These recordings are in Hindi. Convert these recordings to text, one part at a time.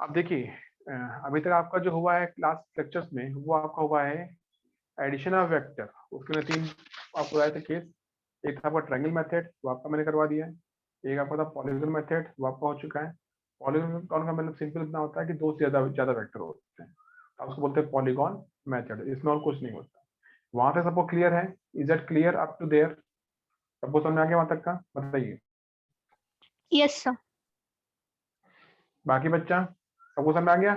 अब देखिए, अभी तक आपका जो हुआ है क्लास लेक्चर्स में, वो आपका हुआ है एडिशन ऑफ वेक्टर। उसके मैं 3 आपको बताए थे केस। एक था आपका ट्रायंगल मेथड, वो आपका मैंने करवा दिया है। एक आपका था पॉलीगॉन मेथड, वो आपका हो चुका है। पॉलीगॉन का मतलब सिंपल इतना होता है कि 2 से ज्यादा वेक्टर होते हैं, तो उसको बोलते हैं पॉलीगॉन मेथड। इसमें और कुछ नहीं होता। वहां तक सबको क्लियर है? Is that clear up to there? सबको समझ आ गया वहां तक का? बताइए। Yes sir. बाकी बच्चा, सबको समझ आ गया?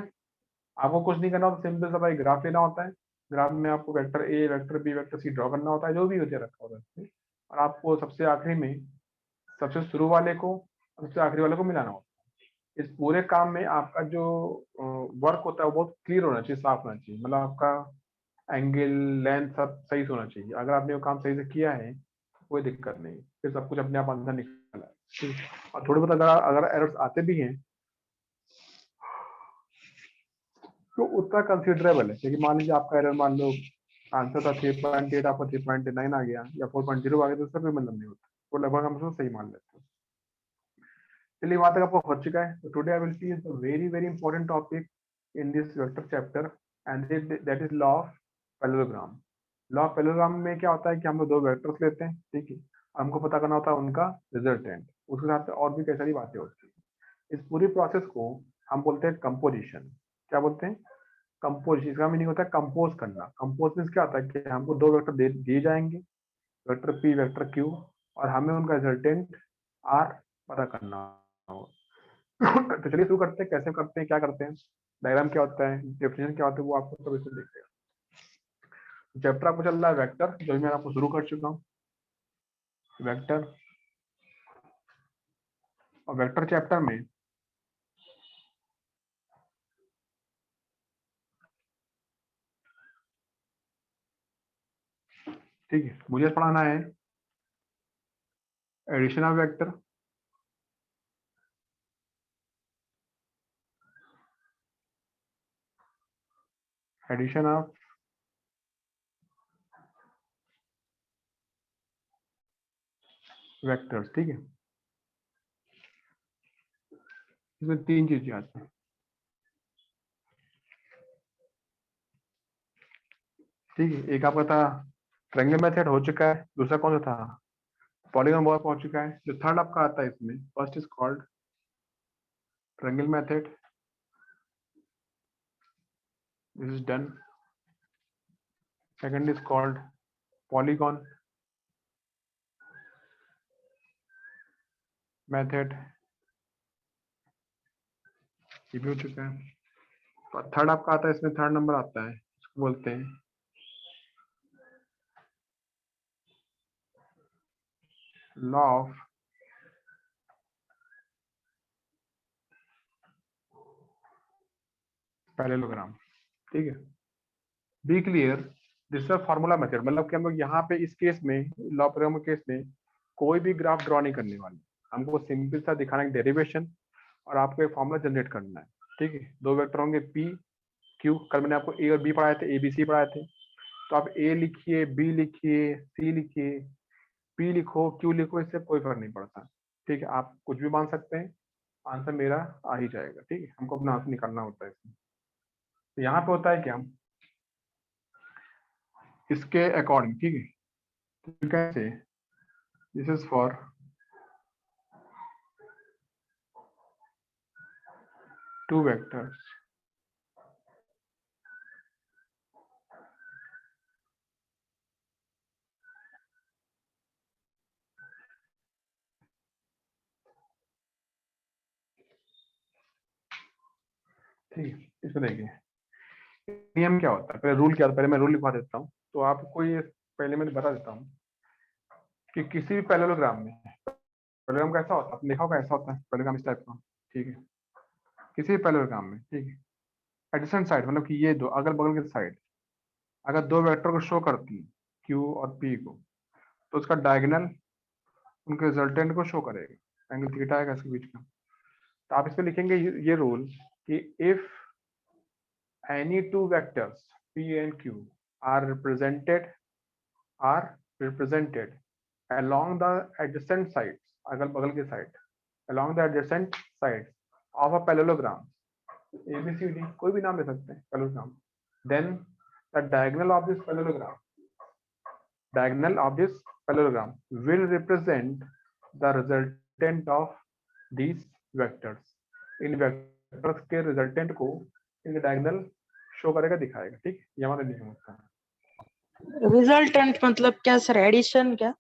आपको कुछ नहीं करना होता, सिंपल सा भाई ग्राफ लेना होता है। ग्राफ में आपको vector A, vector B, vector C draw करना होता है, जो भी होते रखा होता है इसमें। और आपको सबसे आखिरी में सबसे शुरू वाले को सबसे आखिरी वाले को मिलाना होता है। इस पूरे काम में आपका जो वर्क होता है वो बहुत क्लियर होना चाहिए, साफ होना चाहिए। मतलब आपका एंगल, लेंथ सब सही से होना चाहिए। अगर आपने वो काम सही से किया है तो कोई दिक्कत नहीं, फिर सब कुछ अपने आप अंदर निकल आए। ठीक है? और थोड़े बहुत अगर अगर एरर्स आते भी हैं तो उतना कंसिडरेबल है। क्योंकि मान लीजिए आपका एरर, मान लो आंसर था 3.8, आपका 3.9 आ गया या 4.0 आ गया, तो उसका कोई मतलब नहीं होता, वो लगभग हम उसको सही मान लेते हैं। चलिए, वहां तक आपको हो चुका है। तो today I will teach the very very important topic in this vector chapter, and that is law of parallelogram. Law of parallelogram में क्या होता है कि हम लोग 2 वेक्टर्स लेते हैं, ठीक है, हमको पता करना होता है उनका रिजल्टेंट। उसके साथ और भी कई सारी बातें होती हैं। इस पूरी प्रोसेस को हम बोलते हैं कंपोजिशन। क्या बोलते हैं? कंपोज। इसका मीनिंग होता है कंपोज करना। कंपोज मीन्स क्या होता है कि हमको 2 वेक्टर दे दिए जाएंगे, वेक्टर पी, वेक्टर क्यू, और हमें उनका रिजल्टेंट आर पता करना होगा। तो चलिए शुरू करते हैं। कैसे करते हैं, क्या करते हैं, डायग्राम क्या होता है, डेफिनेशन क्या होता है, वो आपको सब इसमें देखते हैं। चैप्टर आपको चल रहा है वेक्टर, जो मैं आपको शुरू कर चुका हूँ, वेक्टर। और वेक्टर चैप्टर में ठीक है, मुझे पढ़ाना है addition of vector, addition of vectors. ठीक है, इसमें 3 चीजें आती हैं। ठीक है, एक आपका था ट्रायंगल मेथड, हो चुका है। दूसरा कौन सा था? पॉलीगॉन बहुत पहुंच चुका है। जो थर्ड आपका आता है इसमें, first is called triangle method, this is done. Second is called polygon method, ये भी हो चुका है। तो थर्ड आपका आता है इसमें, थर्ड नंबर आता है, इसको बोलते हैं लॉ ऑफ पैरेललोग्राम। ठीक है, be clear, this is formula method. मतलब कि हम लोग यहाँ पे इस केस में, लॉ पैरेललोग्राम के केस में, कोई भी ग्राफ ड्रॉ नहीं करने वाले। हमको सिंपल सा दिखाना है डेरिवेशन, और आपको एक फॉर्मूला जनरेट करना है। ठीक है, 2 वेक्टर होंगे पी क्यू। कल मैंने आपको ए और बी पढ़ाए थे, ए बी सी पढ़ाए थे। तो आप ए लिखिए, बी लिखिए, सी लिखिए, पी लिखो, क्यू लिखो, इससे कोई फर्क नहीं पड़ता। ठीक है, आप कुछ भी मान सकते हैं, आंसर मेरा आ ही जाएगा। ठीक है, हमको अपना आंसर निकालना होता है इसमें। तो यहाँ पे होता है क्या, इसके अकॉर्डिंग। ठीक है, तो कैसे, this is for two vectors, ठीक है। इसमें देखिए नियम क्या होता है, पहले रूल क्या होता है, पहले मैं रूल लिखवा देता हूँ, तो आपको ये पहले मैं बता देता हूँ कि किसी भी पैरेललोग्राम में, पैरेललोग्राम कैसा होता है, आपने देखा होगा ऐसा होता है पैरेललोग्राम इस टाइप का। ठीक है, किसी भी पैरेललोग्राम में, ठीक है, एडजेसेंट साइड मतलब कि ये दो अगल बगल के साइड अगर 2 वेक्टर को शो करती है, क्यू और पी को, तो उसका डायगोनल उनके रिजल्टेंट को शो करेगा, एंगल थीटा आएगा इसके बीच में। तो आप इसमें लिखेंगे ये रूल कि if any 2 vectors p and q are represented along the adjacent sides, अगल बगल के side, along the adjacent sides of a parallelogram, ABCD कोई भी नाम ले सकते हैं parallelogram. Then the diagonal of this parallelogram, diagonal of this parallelogram will represent the resultant of these vectors। In vectors के रिजल्टेंट को इनके डायगोनल शो करेगा, दिखाएगा। ठीक, ये हमारा नियम होता है। रिजल्टेंट मतलब क्या सर, एडिशन क्या?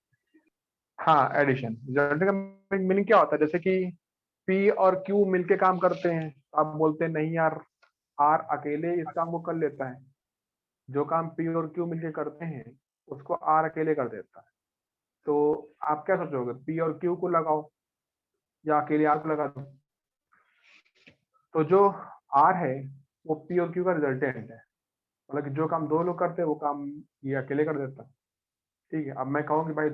हाँ, एडिशन। रिजल्टेंट का मीनिंग क्या होता है, जैसे कि P और Q मिलके काम करते हैं, आप बोलते हैं नहीं यार R अकेले इस काम को कर लेता है। जो काम P और Q मिलके करते हैं उसको R अकेले कर देता है। तो आप क्या सोचोगे, P और Q को लगाओ या अकेले R को लगा दो? तो जो R है वो P और Q का रिजल्टेंट है, मतलब कि जो काम दो लोग करते हैं वो काम ये अकेले कर देता है। ठीक है, अब मैं कहूँ कि भाई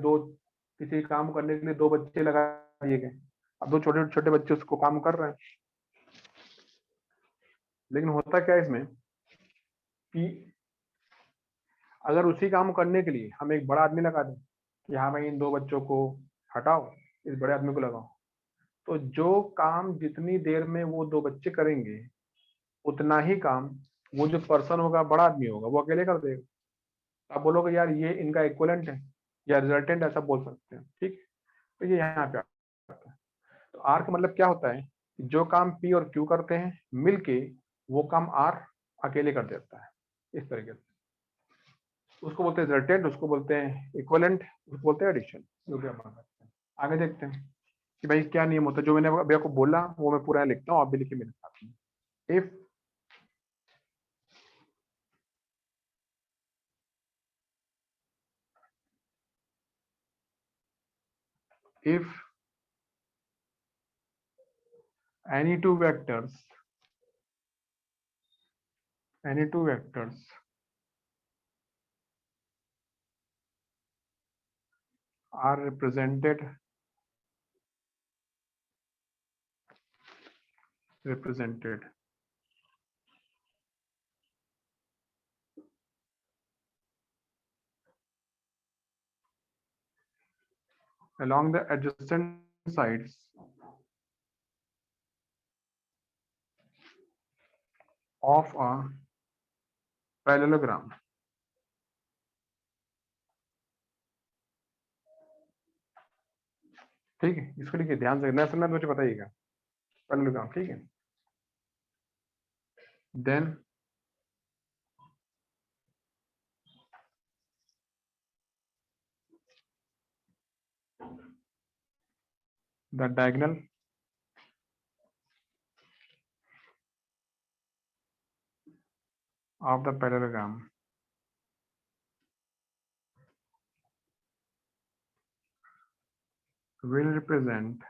किसी काम करने के लिए 2 बच्चे लगा दिए गए, अब 2 छोटे छोटे बच्चे उसको काम कर रहे हैं। लेकिन होता क्या है इसमें कि अगर उसी काम करने के लिए हम एक बड़ा आदमी लगा दें कि हाँ भाई इन 2 बच्चों को हटाओ, इस बड़े आदमी को लगाओ, तो जो काम जितनी देर में वो 2 बच्चे करेंगे उतना ही काम वो जो पर्सन होगा, बड़ा आदमी होगा, वो अकेले कर देगा। आप बोलोगे यार ये इनका इक्विवेलेंट है या रिजल्टेंट, ऐसा बोल सकते हैं। ठीक, तो ये यहाँ पे आता है। तो आर का मतलब क्या होता है, जो काम पी और क्यू करते हैं मिलके वो काम आर अकेले कर देता है। इस तरीके से उसको बोलते हैं रिजल्टेंट, उसको बोलते हैं इक्विवेलेंट, उसको बोलते हैं एडिशन, जो भी आप मान सकते हैं। आगे देखते हैं कि भाई क्या नियम होता है। जो मैंने अभी आपको बोला वो मैं पूरा लिखता हूँ, आप भी लिखिए मेरे साथ में। if any two vectors are represented along the adjacent sides of a parallelogram, ठीक है, इसको लिखिए ध्यान से, नहीं सुनना तो मुझे बताइएगा। पैरेललोग्राम, ठीक है। Then the diagonal of the parallelogram will represent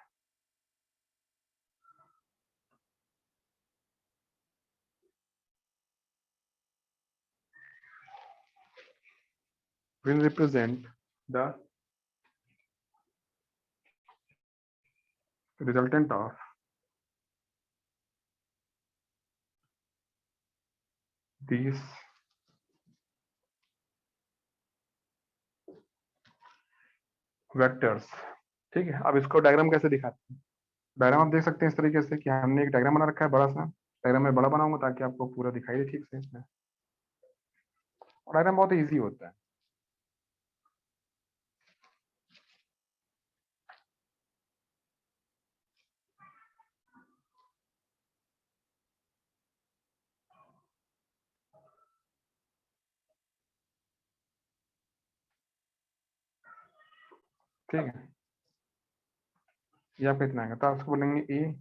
the resultant of these vectors। ठीक है, अब इसको डायग्राम कैसे दिखाते हैं। डायग्राम आप देख सकते हैं इस तरीके से कि हमने एक डायग्राम बना रखा है बड़ा सा। डायग्राम में बड़ा बनाऊंगा ताकि आपको पूरा दिखाई दे ठीक से इसमें। और डायग्राम बहुत इजी होता है। ठीक है, ये आपका इतना आएगा। तो आप इसको बोलेंगे ए,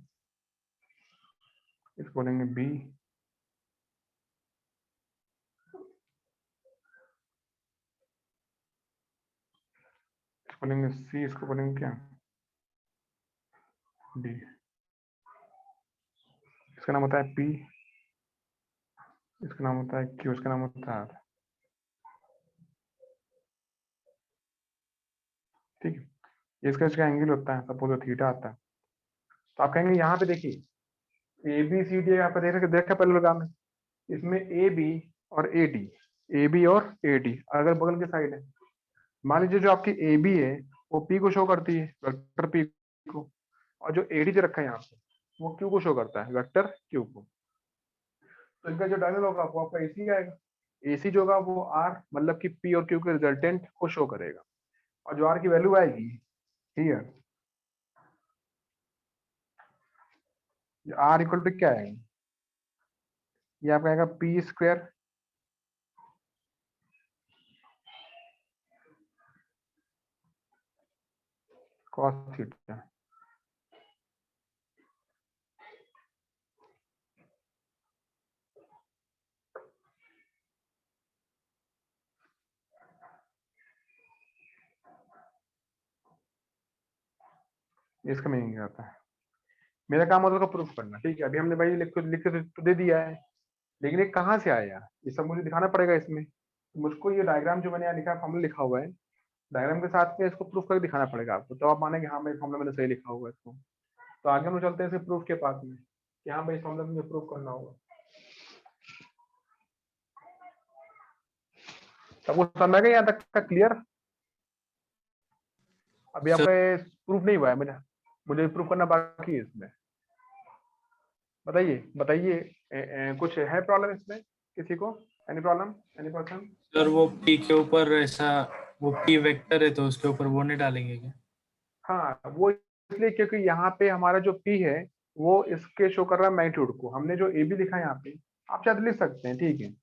इसको बोलेंगे बी, इसको बोलेंगे सी, इसको बोलेंगे क्या, डी। इसका नाम होता है पी, इसका नाम होता है क्यू, इसका नाम होता है आर। ठीक है, ये इसका एंगल होता है, सपोज थीटा आता है। तो आप कहेंगे यहाँ पे देखिए ए बी सी डी, यहाँ पे देखा पैरेललोग्राम में, इसमें ए बी और ए डी, ए बी और ए डी अगर बगल के साइड है। मान लीजिए जो आपकी ए बी है वो पी को शो करती है, वेक्टर पी को, और जो ए डी जो रखा है यहाँ पे वो क्यू को शो करता है, वेक्टर क्यू को। तो इनका जो डायगोनल होगा वो आपका AC आएगा। AC जो होगा वो R मतलब कि P और Q के रिजल्टेंट को शो करेगा, और जो R की वैल्यू आएगी हियर, R इक्वल टू क्या आएगा, ये आपका आएगा P स्क्वायर cos थीटा। इसका मीनिंग आता है, मेरा काम होता है उसको प्रूफ करना। ठीक है, अभी हमने भाई लिख के तो दे दिया है, लेकिन ये कहाँ से आया ये सब मुझे दिखाना पड़ेगा इसमें। तो मुझको ये डायग्राम जो मैंने यहाँ लिखा है, फॉर्मूला लिखा हुआ है, डायग्राम के साथ में इसको प्रूफ करके दिखाना पड़ेगा आपको, तो आप मानेंगे हाँ भाई फॉर्मूला मैंने सही लिखा हुआ है इसको। तो आगे हम चलते हैं इसे प्रूफ के पास में कि हाँ भाई इस फॉर्मूला मुझे प्रूफ करना होगा। सबको समझ में आ गया यहाँ तक का क्लियर? अभी सर आपका प्रूफ नहीं हुआ है, मुझे प्रूफ करना बाकी है इसमें। बताइए बताइए, कुछ है प्रॉब्लम इसमें किसी को? Any problem, any person? Sir वो P के ऊपर ऐसा वो P वेक्टर है तो उसके ऊपर वो नहीं डालेंगे क्या? हाँ, वो इसलिए क्योंकि यहाँ पे हमारा जो P है वो इसके शो कर रहा है मैग्नीट्यूड को। हमने जो AB लिखा है यहाँ पे, आप शायद लिख सकते हैं, ठीक है,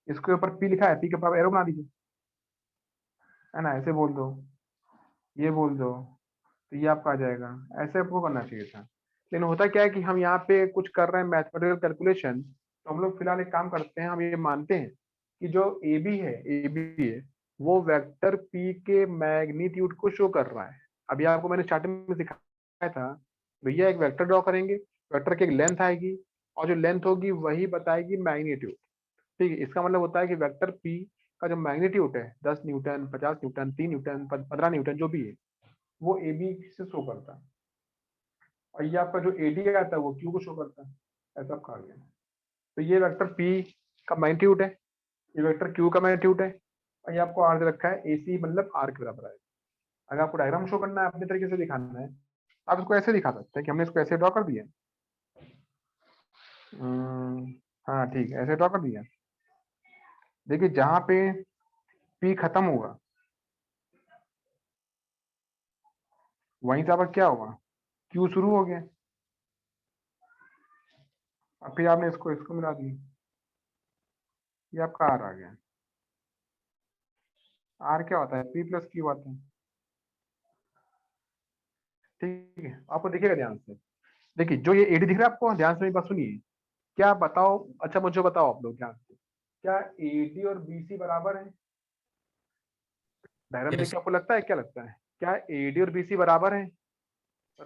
इसके ऊपर P लिखा है, P के ऊपर एरो बना दीजिए, है ना, ऐसे बोल दो, ये बोल दो, तो ये आपका आ जाएगा। ऐसे आपको करना चाहिए था, लेकिन होता क्या है कि हम यहाँ पे कुछ कर रहे हैं मैथमेटिकल कैलकुलेशन, तो हम लोग फिलहाल एक काम करते हैं, हम ये मानते हैं कि जो AB है वो वेक्टर P के मैग्नीट्यूड को शो कर रहा है। अभी आपको मैंने स्टार्टिंग में सिखाया था, भैया एक वेक्टर ड्रॉ करेंगे, वेक्टर की एक लेंथ आएगी, और जो लेंथ होगी वही बताएगी मैग्नीट्यूड। ठीक है, इसका मतलब होता है कि वेक्टर P का जो मैग्नीट्यूड है 10 न्यूटन, 50 न्यूटन, 3 न्यूटन, 15 न्यूटन, जो भी है, वो AB से शो करता है, और ये आपका जो AD आता है वो Q को शो करता है। ऐसा आपका आ गया। तो ये वेक्टर P का मैग्नीट्यूड है, ये वेक्टर Q का मैग्नीट्यूड है, और ये आपको R दे रखा है, AC मतलब R के बराबर है। अगर आपको डायग्राम शो करना है, अपने तरीके से दिखाना है, आप इसको ऐसे दिखा सकते हैं कि हमने इसको ऐसे ड्रॉ कर दिया। हाँ ठीक है, ऐसे ड्रॉ कर दिया। देखिए जहाँ पे P खत्म होगा वहीं से आपका क्या होगा, Q शुरू हो गया, और फिर आपने इसको इसको मिला दिया, ये आपका R आ गया। R क्या होता है, P प्लस Q आता है। ठीक है, आपको दिखेगा ध्यान से। देखिए जो ये AD दिख रहा है आपको, ध्यान से मेरी बात सुनिए, क्या बताओ, अच्छा मुझे बताओ आप लोग ध्यान से, क्या AD और BC बराबर है? डायग्राम देख Yes, के आपको लगता है, क्या लगता है, क्या AD और BC बराबर है?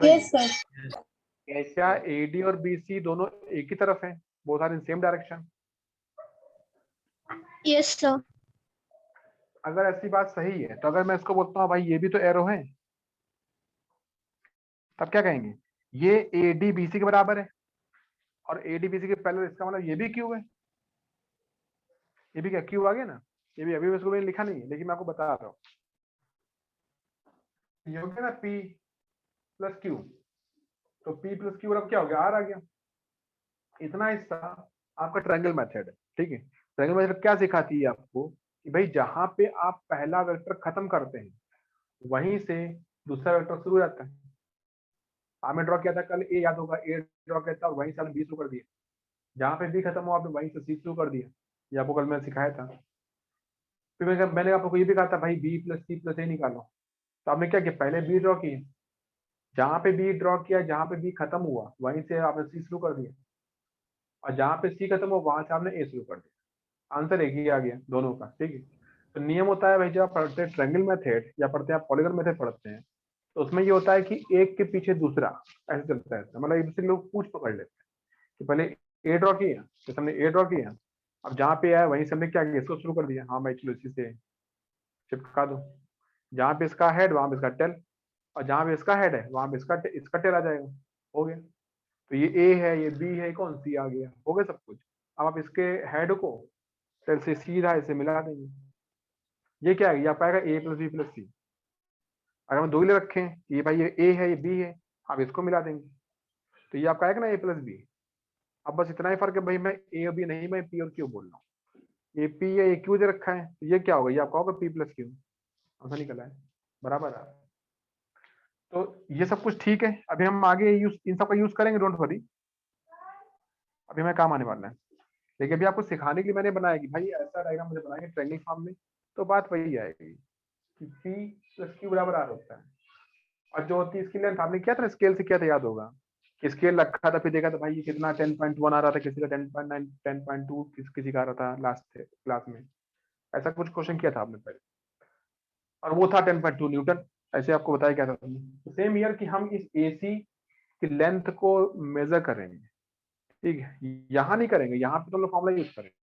Yes sir. yes. क्या AD और BC दोनों एक ही तरफ है, both are in same direction? Yes sir. अगर ऐसी बात सही है, तो अगर मैं इसको बोलता हूँ भाई ये भी तो एरो है, तब क्या कहेंगे, ये AD BC के बराबर है, और AD BC के पहले, इसका मतलब ये भी Q है, ये भी क्या Q आ गया ना, ये भी, अभी इसको मैंने लिखा नहीं है लेकिन मैं आपको बता रहा हूँ, ये हो गया ना P प्लस Q, तो P प्लस Q बराबर क्या हो गया, R आ गया। इतना हिस्सा आपका ट्रायंगल मेथड है। ठीक है, ट्रायंगल मेथड क्या सिखाती है आपको कि भाई जहां पे आप पहला वेक्टर खत्म करते हैं वहीं से दूसरा वेक्टर शुरू हो जाता है। आपने ड्रॉ किया था कल A, याद होगा, A ड्रॉ किया था और वहीं से आपने B शुरू कर दिया, जहां पे B खत्म हुआ आपने वहीं से C शुरू कर दिया, ये आपको कल मैंने सिखाया था। फिर मैंने आपको ये भी कहा था भाई B plus C plus A निकालो, तो आपने क्या किया, पहले B ड्रॉ किए, जहां पे B ड्रॉ किया, जहां पे B खत्म हुआ वहीं से आपने C शुरू कर दिया, और जहां पे C खत्म हुआ वहां से आपने A शुरू कर दिया। आंसर एक ही आ गया दोनों का। ठीक है, तो नियम होता है भाई, जब आप पढ़ते हैं ट्रायंगल मेथड या पढ़ते हैं पॉलीगॉन मेथड पढ़ते हैं, तो उसमें ये होता है कि एक के पीछे दूसरा ऐसे चलता है, मतलब एक दूसरे के लोग पूछ पकड़ लेते हैं कि पहले A ड्रॉ किया, तो हमने A ड्रॉ किया, अब जहाँ पे आया वहीं से हमने क्या किया, इसको शुरू कर दिया, हाँ भाई चलो इसी से चिपका दो, जहाँ पे इसका हेड वहां पे इसका टेल, और जहाँ पे इसका हेड है वहां पे इसका टेल आ जाएगा। हो गया, तो ये A है, ये B है, कौन सी आ गया, हो गया सब कुछ। अब आप इसके हेड को टेल से सीधा इसे मिला देंगे, ये क्या है, ये आप पाएगा A plus B plus C। अगर हम दो ही ले रखें, ये भाई ये A है, ये B है, आप इसको मिला देंगे, तो ये आपका आएगा ना A प्लस B। अब बस इतना ही फर्क है भाई, मैं ए और बी नहीं, मैं पी और क्यू बोल रहा हूँ। ए पी या ए क्यू दे रखा है, तो ये क्या होगा, ये आपका होगा पी प्लस क्यू। आंसर निकला है, बराबर है। तो ये सब कुछ ठीक है, अभी हम आगे यूज इन सब का यूज करेंगे, डोंट वरी, अभी हमें काम आने वाला है। लेकिन अभी आपको सिखाने के लिए मैंने बनाया कि भाई ऐसा डायग्राम मुझे बनाएंगे ट्रायंगल फॉर्म में, तो बात वही आएगी कि पी प्लस क्यू बराबर आर होता है। और जो होती है इसकी लेंथ, आपने किया था ना स्केल से, किया था याद होगा, स्केल रखा था, फिर देखा था भाई ये कितना 10.1 आ रहा था, किसी का 10.9 10.2 किसी का आ रहा था लास्ट क्लास में। ऐसा कुछ क्वेश्चन किया था आपने पहले, और वो था 10.2 न्यूटन, ऐसे आपको बताया क्या था। सेम ईयर कि हम इस एसी की लेंथ को मेजर करेंगे, ठीक है, यहाँ नहीं करेंगे, यहाँ पे तो हम लोग फॉर्मूला यूज करेंगे।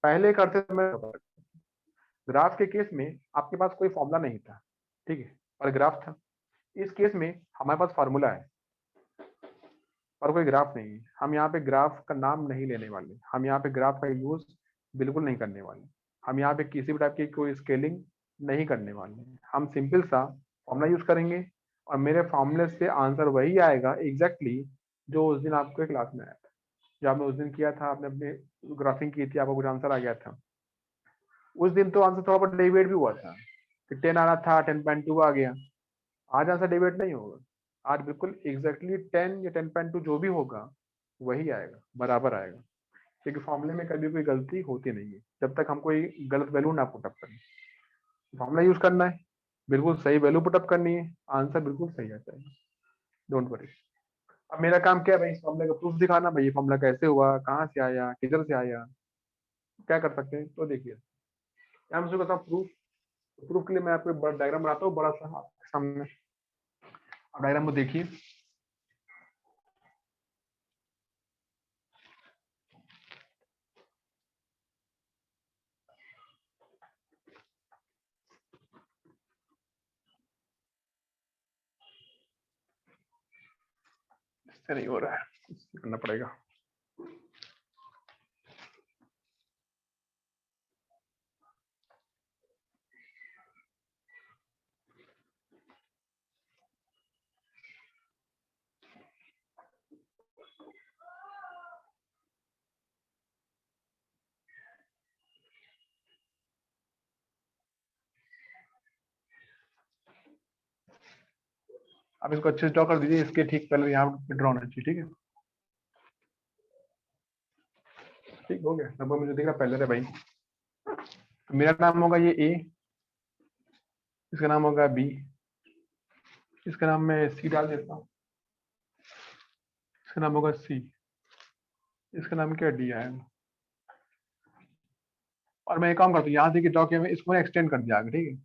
पहले करते थे मैं ग्राफ के केस में आपके पास कोई फॉर्मूला नहीं था, ठीक है, और ग्राफ था। इस केस में हमारे पास फार्मूला है और कोई ग्राफ नहीं है। हम यहाँ पे ग्राफ का नाम नहीं लेने वाले, हम यहाँ पे ग्राफ का यूज बिल्कुल नहीं करने वाले, हम यहाँ पे किसी भी टाइप की कोई स्केलिंग नहीं करने वाले। हम सिंपल सा फॉर्मूला यूज करेंगे और मेरे फॉर्मूले से आंसर वही आएगा एग्जैक्टली जो उस दिन आपके क्लास में आया था, जो आपने उस दिन किया था, आपने अपने ग्राफिंग की थी, आपको कुछ आंसर आ गया था। उस दिन तो आंसर थोड़ा बहुत डेविएट भी हुआ था, 10 आना था 10.2 आ गया। आज आंसर डेविएट नहीं होगा, आज बिल्कुल एग्जैक्टली 10 या 10.2 जो भी होगा वही आएगा, बराबर आएगा, क्योंकि फॉर्मूले में कभी कोई गलती होती नहीं है जब तक हम कोई गलत वैल्यू ना पुटअप करें। फॉर्मूला यूज करना है, बिल्कुल सही वैल्यू पुटअप करनी है, आंसर बिल्कुल सही आता है, डोंट वरी। अब मेरा काम क्या है भाई, इस फॉर्मूले का प्रूफ दिखाना, भाई ये फॉर्मूला कैसे हुआ, कहाँ से आया, किधर से आया, क्या कर सकते हैं। तो देखिए यहाँ मैं कहता हूँ प्रूफ, प्रूफ के लिए मैं आपको एक बड़ा डायग्राम बनाता हूँ, बड़ा सा आपके सामने। अब डायग्राम को देखिए, इससे नहीं हो रहा है, इससे करना पड़ेगा। आप इसको अच्छे से ड्रॉ कर दीजिए, इसके ठीक पहले यहाँ पे ड्रॉ होना चाहिए, ठीक है। ठीक हो गया लगभग, मुझे दिख रहा पहले से भाई। तो मेरा नाम होगा ये ए, इसका नाम होगा बी, इसका नाम मैं सी डाल देता हूँ, इसका नाम होगा सी, इसका नाम क्या डी आएगा। और मैं एक काम करता हूँ, यहाँ से कि ड्रॉ किया मैं इसको एक्सटेंड कर दिया आगे, ठीक है।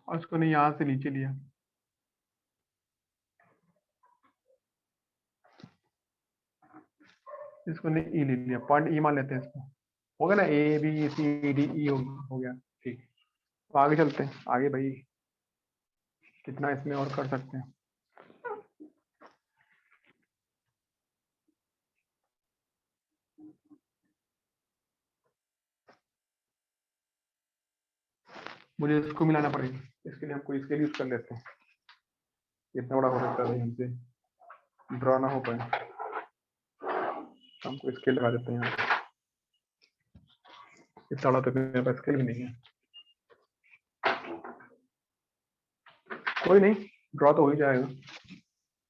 और इसको नहीं यहाँ से नीचे लिया, इसको नहीं ई ले लिया, पॉइंट ई मान लेते हैं इसको, हो गया ना, A B C D E हो गया, ठीक। तो आगे चलते हैं, आगे भाई कितना इसमें और कर सकते हैं। मुझे इसको मिलाना पड़ेगा, इसके लिए हम कोई स्केल यूज कर लेते हैं, इतना बड़ा हो सकता है भाई हमसे ड्रॉ ना हो पाए, हमको स्केल लगा देते हैं यहाँ, इतना बड़ा तो मेरे पास स्केल भी नहीं है। कोई नहीं, ड्रॉ तो हो ही जाएगा,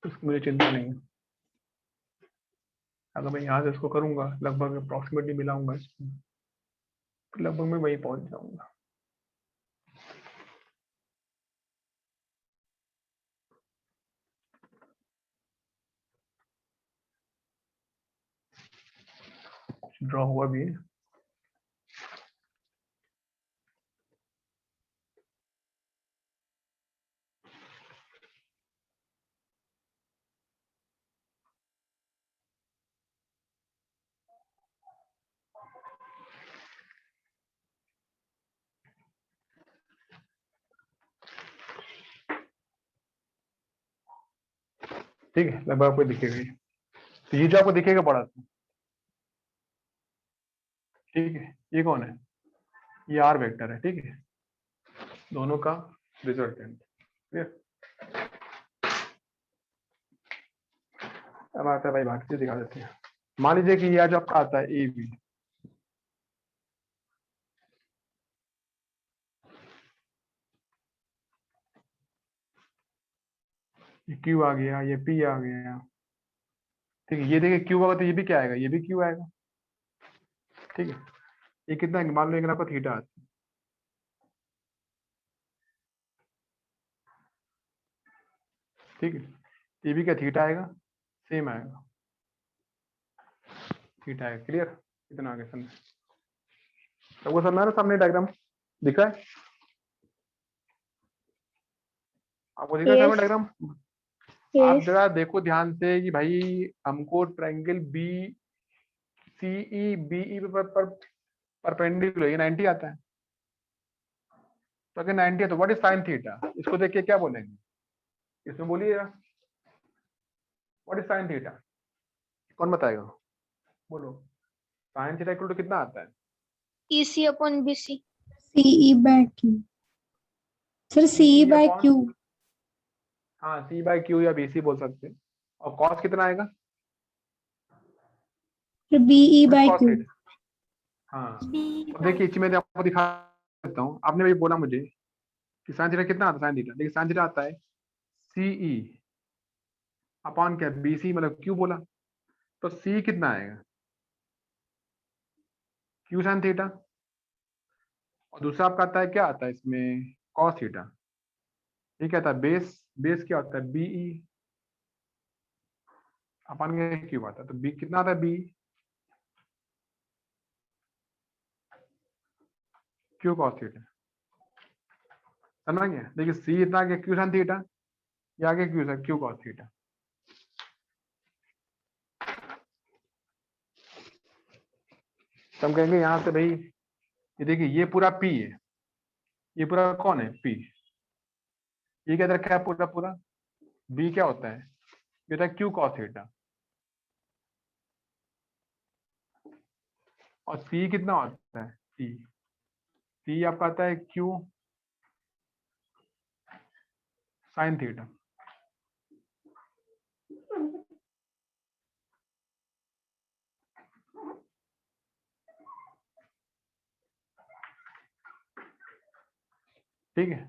इसकी मुझे चिंता नहीं है। अगर मैं यहाँ से इसको करूंगा, लगभग अप्रॉक्सीमेटली मिलाऊंगा इसको, तो लगभग मैं वहीं पहुंच जाऊंगा। ड्रॉ हुआ भी है, ठीक है, लगभग आपको दिखेगा ये। तो ये जो आपको दिखेगा बड़ा सा, ठीक है, ये कौन है, ये आर वेक्टर है, ठीक है, दोनों का रिजल्टेंट, क्लियर। अब आता है भाई, बाकी चीज दिखा देते हैं। मान लीजिए कि यह जो आपका आता है ए बी, ये क्यू आ गया, ये पी आ गया, ठीक है। ये देखिए क्यू होगा तो ये भी क्या आएगा, ये भी क्यू आएगा, ठीक है। ये कितना है, मान लो एक आपका थीटा आता है, ठीक है। ये भी क्या थीटा आएगा, सेम आएगा, थीटा आएगा। क्लियर, इतना आगे समझ, सबको समझ ना, सामने डायग्राम दिख रहा है आपको, दिख रहा है सामने Yes. डायग्राम। आप Yes. जरा देखो ध्यान से कि भाई हमको triangle B C E B E पर परपेंडिकुलर ये 90 आता है, तो अगर 90 है तो व्हाट इज साइन थीटा, इसको देख के क्या बोलेंगे, इसमें बोलिएगा व्हाट इज साइन थीटा, कौन बताएगा, बोलो। साइन थीटा इक्वल टू कितना आता है, EC upon BC. CE by Q. Sir CE by Q. हाँ सी बाई क्यू या बीसी बोल सकते हैं। और कॉस कितना आएगा, sir BE by cos Q. Theta. हाँ तो देखिए इस में आपको दिखा देता हूँ, आपने भी बोला मुझे कि साइन थीटा कितना आता है, साइन थीटा देखिए, साइन थीटा आता है सीई अपॉन क्या, बीसी मतलब क्यू बोला, तो सी कितना आएगा, क्यू साइन थीटा, और दूसरा आपका आता है क्या आता है इसमें, कॉस थीटा। ये क्या आता है, बेस, बेस क्या होता है बीई अपन के क्यू आता है, तो बी कितना आता है, बी क्यू कॉस थीटा, समझ गया। देखिए सी इतना आगे क्यू साइन थीटा, ये आगे क्यू कॉस थीटा। तो हम कहेंगे यहाँ से भाई, ये देखिए ये पूरा पी है, ये पूरा कौन है, पी, ये क्या रखा है पूरा पूरा, बी क्या होता है, ये होता है क्यू कॉस थीटा, और सी कितना होता है, सी, सी आपका आता है क्यू साइन थीटा। ठीक है,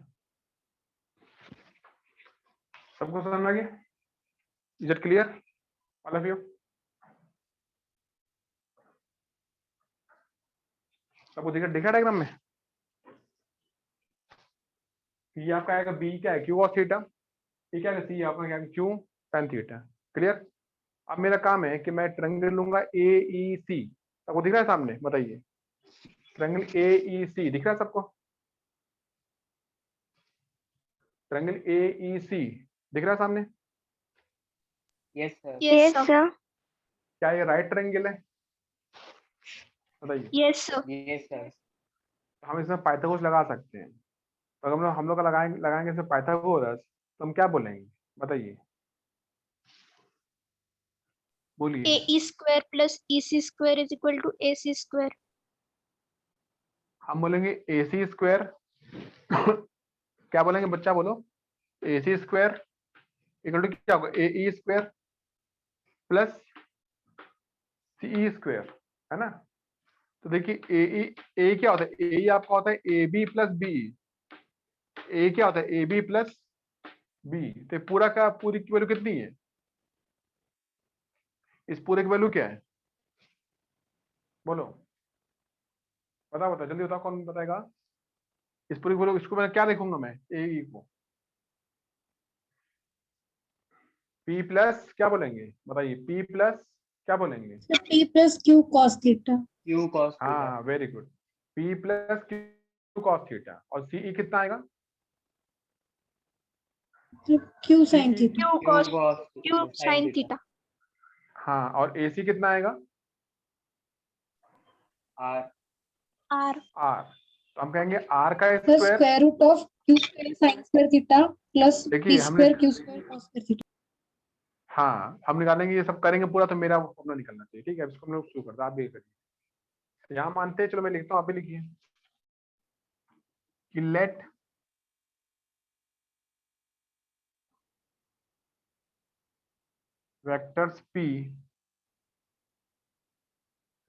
सबको समझ में आ गया, is it clear all of you, सबको दिखा डायग्राम में। ये आपका आएगा बी क्या है, क्यू कॉस थीटा, ये क्या है, सी आपका क्या है, क्यू साइन थीटा। क्लियर। अब मेरा काम है कि मैं ट्रायंगल लूंगा ए ई सी, सबको दिख रहा है सामने, बताइए ट्रायंगल ए ई सी दिख रहा है सबको, ट्रायंगल ए ई सी दिख रहा है सामने, Yes, sir. Yes, sir. क्या ये राइट ट्रायंगल है, बताइए। Yes, sir. Yes, sir. हम इसमें पाइथागोरस लगा सकते हैं, तो हम लोग का लगाएंगे इसमें पाइथागोरस, तो हम क्या बोलेंगे, बताइए, बोलिए। AE square plus EC square is equal to AC square. हम बोलेंगे ए सी स्क्वायर क्या बोलेंगे बच्चा, बोलो, ए सी स्क्वायर इक्वल टू क्या होगा, ए ई स्क्वायर प्लस सी स्क्वायर, है ना। तो देखिए ए क्या होता है, ए आपका होता है ए बी प्लस बी, ए क्या होता है, ए बी प्लस बी, तो पूरा का पूरी की वैल्यू कितनी है, इस पूरे की वैल्यू क्या है, बोलो, बताओ बताओ जल्दी बताओ, कौन बताएगा, इस पूरी की वैल्यू, इसको मैं क्या देखूंगा, मैं ए ई को पी प्लस क्या बोलेंगे, बताइए, पी प्लस क्या बोलेंगे, sir P plus Q cos theta. Q cos theta. हाँ very good, P plus Q cos theta, और सी कितना आएगा, sir Q sin CE theta. Q cos Q sin theta. हाँ, और ए सी कितना आएगा, R. R. आर, तो हम कहेंगे आर का sir square, square root of Q square sin square theta plus देखिए P हमने, square Q square cos square theta. हाँ हम निकालेंगे, ये सब करेंगे पूरा, तो मेरा फॉर्मूला निकलना चाहिए, ठीक है। अब इसको हम लोग शुरू करते हैं, आप भी ये करिए, यहाँ मानते हैं, चलो मैं लिखता हूँ, आप भी लिखिए कि late vectors P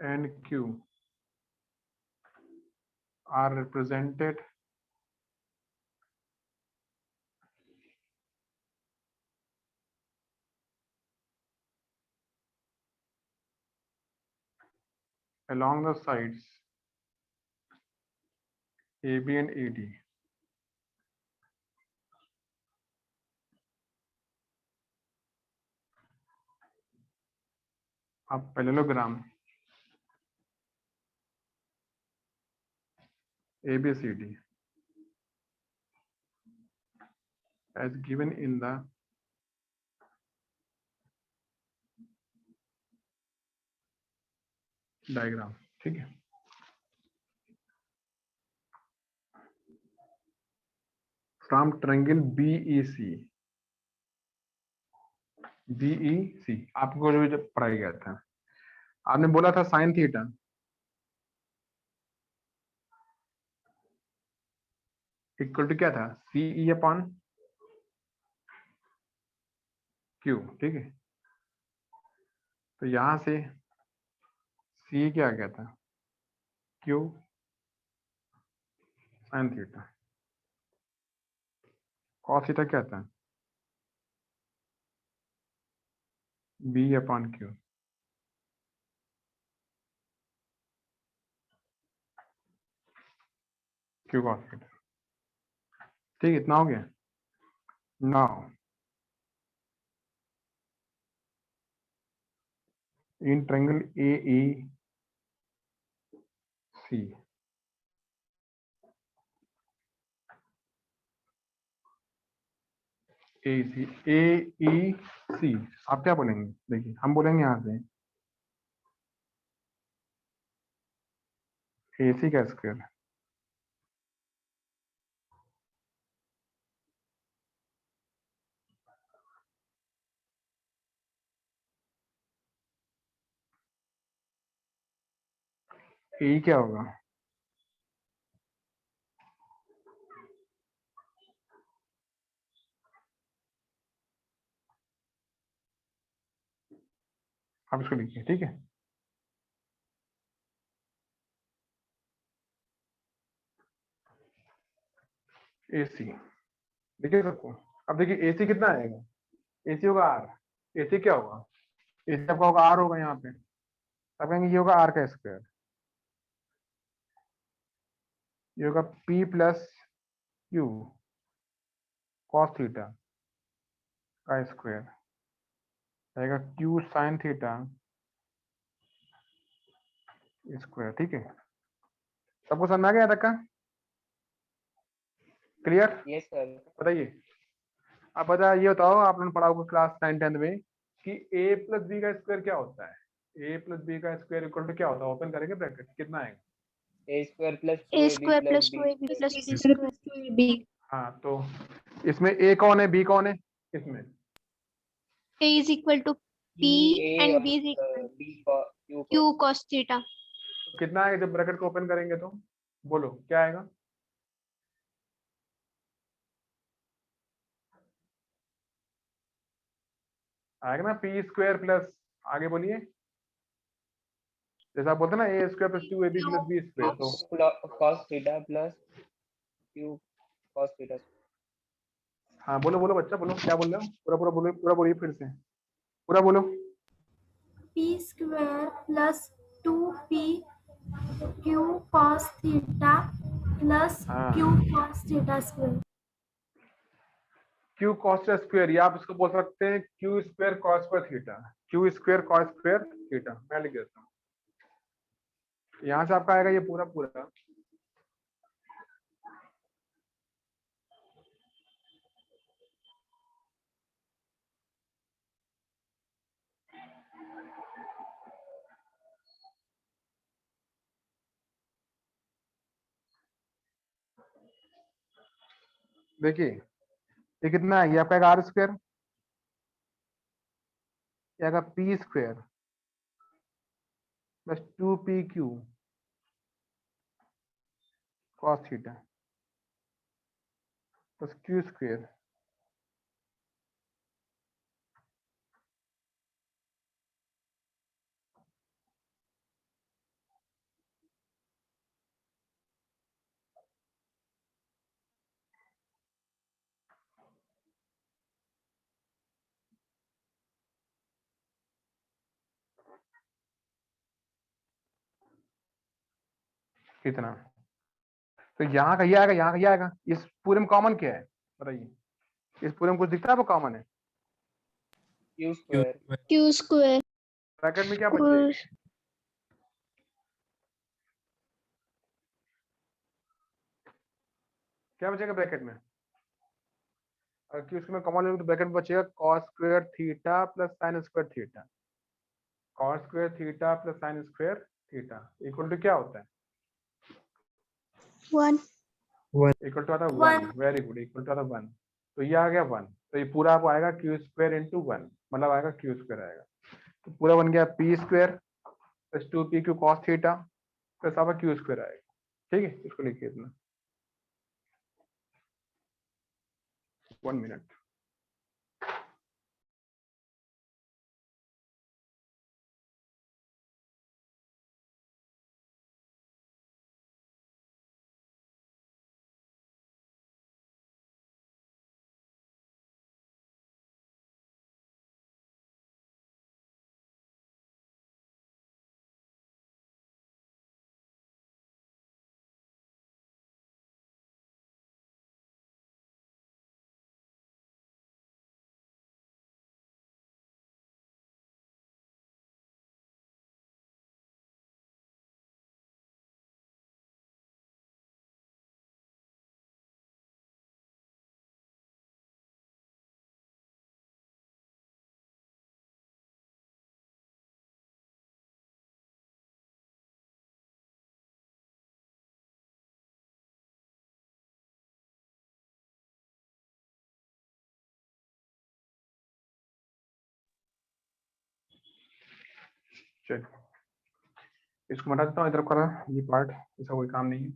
and Q are represented along the sides AB and AD. अब parallelogram ABCD as given in the diagram. ठीक है, from triangle BEC आपको जो जब पढ़ाया गया था, आपने बोला था साइन थीटा इक्वल टू क्या था, CE अपॉन Q. ठीक है, तो यहां से C क्या आ गया था, Q sine theta, cos theta क्या था, B upon Q. Q cos theta. ठीक है, इतना हो गया. Now in triangle AEC, AEC आप क्या बोलेंगे, देखिए हम बोलेंगे यहाँ से AC का स्क्वायर, AE क्या होगा, आप इसको लिखिए. ठीक है, AC देखिए सबको. अब देखिए AC कितना आएगा, AC होगा R. AC क्या होगा, AC आपका होगा R होगा यहाँ पे, अब कहेंगे ये होगा R का स्क्वायर, ये होगा P plus Q cos theta का स्क्वायर, आएगा Q साइन थीटा स्क्वायर. ठीक है, सबको समझ में आ गया तक का, क्लियर. Yes, sir. बताइए, अब बता, ये बताओ आप लोगों ने पढ़ा होगा क्लास 9-10 में कि A प्लस बी का स्क्वायर क्या होता है, A प्लस बी का स्क्वायर इक्वल टू क्या होता है, ओपन करेंगे ब्रैकेट, कितना आएगा, A square plus A 2AB square plus plus B. 2AB plus B square square. plus 2AB. हाँ तो इसमें A कौन है, B कौन है, इसमें A is equal to P A and B is equal to B cos Q Q cos. cos theta. तो कितना आएगा जब ब्रैकेट को ओपन करेंगे, तो बोलो क्या आएगा, आएगा ना पी स्क्वायर प्लस, आगे बोलिए, जैसा आप बोलते हैं ना A square plus 2AB plus B square, तो Cos theta plus Q cos theta. हाँ बोलो बोलो बच्चा, बोलो क्या बोल रहे हो, पूरा पूरा बोलो, पूरा बोलिए फिर से, पूरा बोलो. p square plus 2p q cos theta plus हाँ. q cos theta square. Q cos square, या आप इसको बोल सकते हैं Q square cos square theta, Q square cos square theta, मैं लिख देता हूँ. यहाँ से आपका आएगा ये पूरा पूरा, देखिए ये कितना है, ये आपका आएगा R स्क्वायर, ये आएगा P square plus 2PQ cos theta plus Q square कितना, तो यहाँ का ये आएगा, यहाँ का ये आएगा, इस पूरे में कॉमन क्या है बताइए, इस पूरे में कुछ दिखता है वो कॉमन है, Q Q square square. Q square. Bracket में क्या बचेगा, क्या बचेगा ब्रैकेट में, अगर क्यू स्क्वायर में कॉमन लेंगे तो ब्रैकेट में बचेगा cos square theta plus sin square theta, cos square theta plus sin square theta equal to क्या होता है, 1. इक्वल टू आता है 1, वेरी गुड, इक्वल टू आता है 1, तो ये आ गया 1, तो ये पूरा आपको आएगा क्यू स्क्वायर इंटू 1, मतलब आएगा क्यू स्क्वायर आएगा, तो पूरा बन गया P square plus 2p Q cos theta plus आपका क्यू स्क्वायर आएगा, ठीक है, इसको लिखिए इतना, 1 मिनट। चलिए इसको हटा देता हूँ, इधर करा ये पार्ट, इसका कोई काम नहीं है।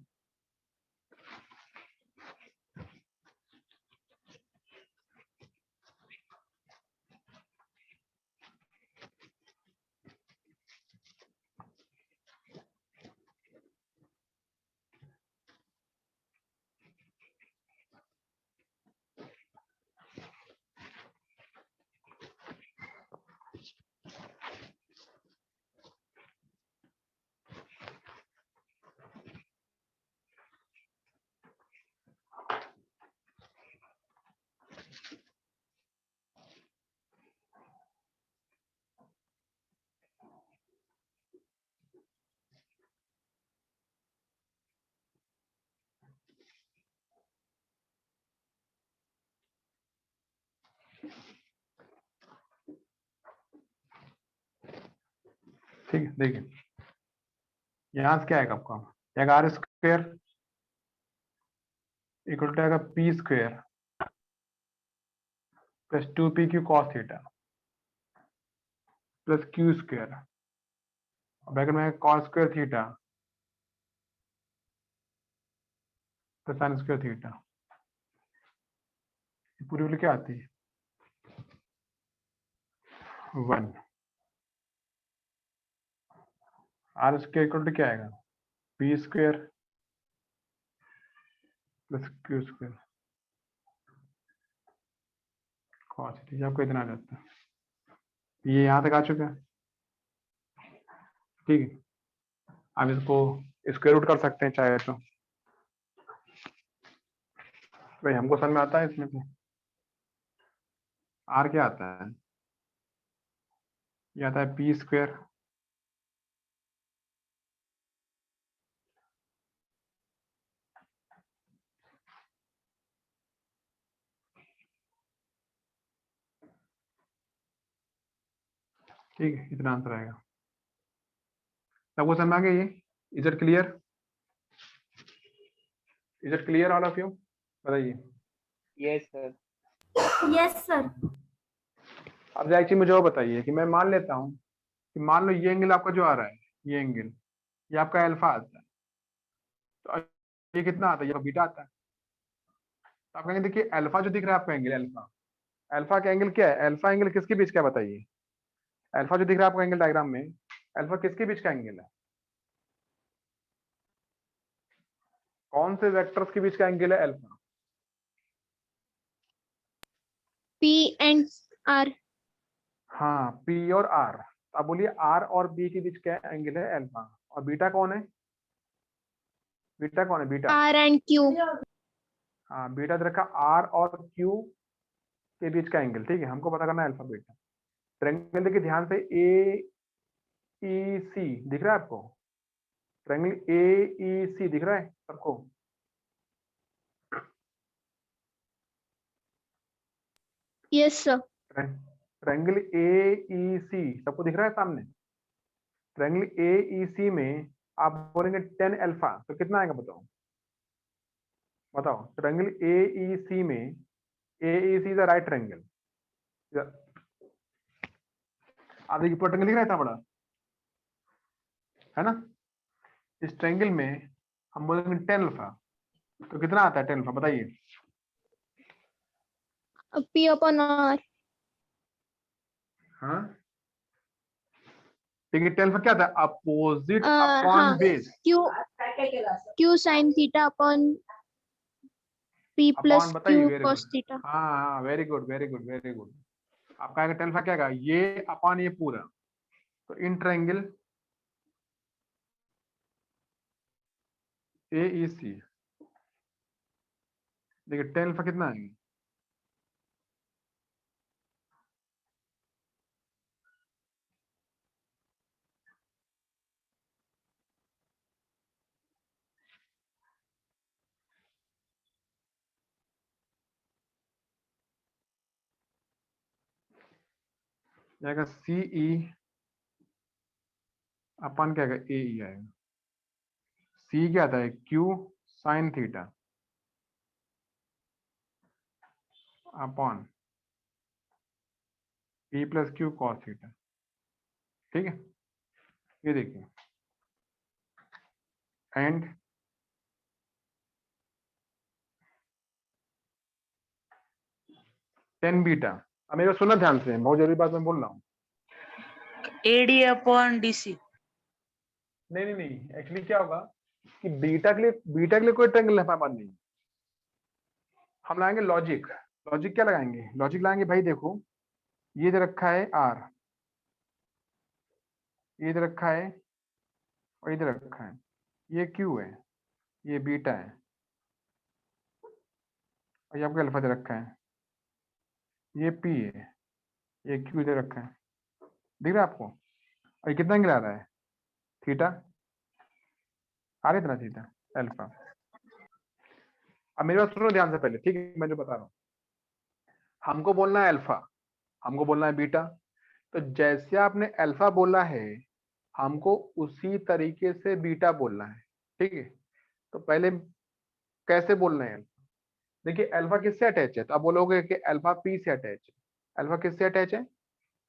ठीक है, देखिए यहाँ से क्या आएगा आपका, आएगा आर स्क्वायर इक्वल टू आएगा P square plus 2p Q cos theta plus Q square, bracket में cos square theta plus sin square theta, पूरी वाली क्या आती है 1, आर स्क्वायर इक्वल टू क्या आएगा P square plus Q square cos theta, आपको इतना आ जाता है, ये यहाँ तक आ चुका है, ठीक है, आप इसको स्क्वायर रूट कर सकते हैं चाहे तो, भाई हमको समझ में आता है इसमें से, आर क्या आता है, ये आता है पी स्क्वायर ठीक है, इतना आंसर आएगा, सबको समझ में आ गया ये, is it clear, is it clear all of you, बताइए। Yes sir yes sir. अब एक्चुअली मुझे वो बताइए कि मैं मान लेता हूँ कि मान लो ये एंगल आपका जो आ रहा है, ये एंगल ये आपका अल्फा आता है, तो ये कितना आता है, ये बीटा आता है, तो आप कहेंगे देखिए अल्फा जो दिख रहा है आपका एंगल, अल्फा अल्फा का एंगल क्या है, अल्फा एंगल किसके बीच का है बताइए, अल्फा जो दिख रहा है आपका एंगल डायग्राम में, अल्फा किसके बीच का एंगल है, कौन से वेक्टर्स के बीच का एंगल है अल्फा, P and R. हाँ पी और आर, आप बोलिए आर और बी के बीच क्या एंगल है अल्फा, और बीटा कौन है, बीटा कौन है? Beta, R and Q. हाँ बीटा दे रखा आर और क्यू के बीच का एंगल, ठीक है, हमको पता करना है अल्फा बीटा। ट्रायंगल देखिए ध्यान से, ए ई सी दिख रहा है आपको? ट्रायंगल ए ई सी दिख रहा है सबको? Yes, sir. ट्रायंगल ए ई सी सबको दिख रहा है सामने? ट्रायंगल ए ई सी में आप बोलेंगे 10 अल्फा तो कितना आएगा बताओ? बताओ, ट्रायंगल ए ई सी में, ए ई सी इज अ राइट ट्रायंगल, आप देखिए पूरा ट्रायंगल दिख रहा है इतना बड़ा, है ना? इस ट्रायंगल में हम बोलेंगे 10 अल्फा तो कितना आता है 10 अल्फा बताइए? P upon R. हाँ देखिए 10 अल्फा क्या था? अपोजिट हाँ। Upon base, Q sin theta upon P plus upon, बताइए, Q very cos good, theta. हाँ हाँ very good very good very good. आपका आएगा 10 अल्फा क्या आएगा? ये अपॉन ये पूरा, तो इन ट्रायंगल ए ई सी देखिए 10 अल्फा कितना आएगा? जाएगा सी ई अपन क्या आएगा? ए ई आएगा। सी क्या आता है? Q sine theta upon P plus Q cos theta, ठीक है? ये देखिए, एंड टेन बीटा। अब मेरा सुना ध्यान से, बहुत जरूरी बात मैं बोल रहा हूँ। AD upon DC। नहीं नहीं नहीं, एक्चुअली क्या होगा कि बीटा के लिए कोई ट्रायंगल हमारे पास नहीं, हम लगाएंगे लॉजिक। लॉजिक क्या लगाएंगे? लॉजिक लगाएंगे भाई देखो, ये दे रखा है आर, ये दे रखा है और इधर रखा है, ये क्यू है, ये बीटा है और ये आपका अल्फा दे रखा है, ये पी है, ये क्यू दे रखा है, दिख रहा है आपको? और ये कितना एंगल आ रहा है? थीटा आ रहा है, इतना थीटा अल्फा। अब मेरी बात सुनो ध्यान से पहले, ठीक है? मैं जो बता रहा हूँ, हमको बोलना है अल्फा, हमको बोलना है बीटा, तो जैसे आपने अल्फा बोला है हमको उसी तरीके से बीटा बोलना है, ठीक है? तो पहले कैसे बोलना है? देखिए अल्फा किससे अटैच है, तो आप बोलोगे कि अल्फा पी से अटैच है। अल्फा किससे अटैच है?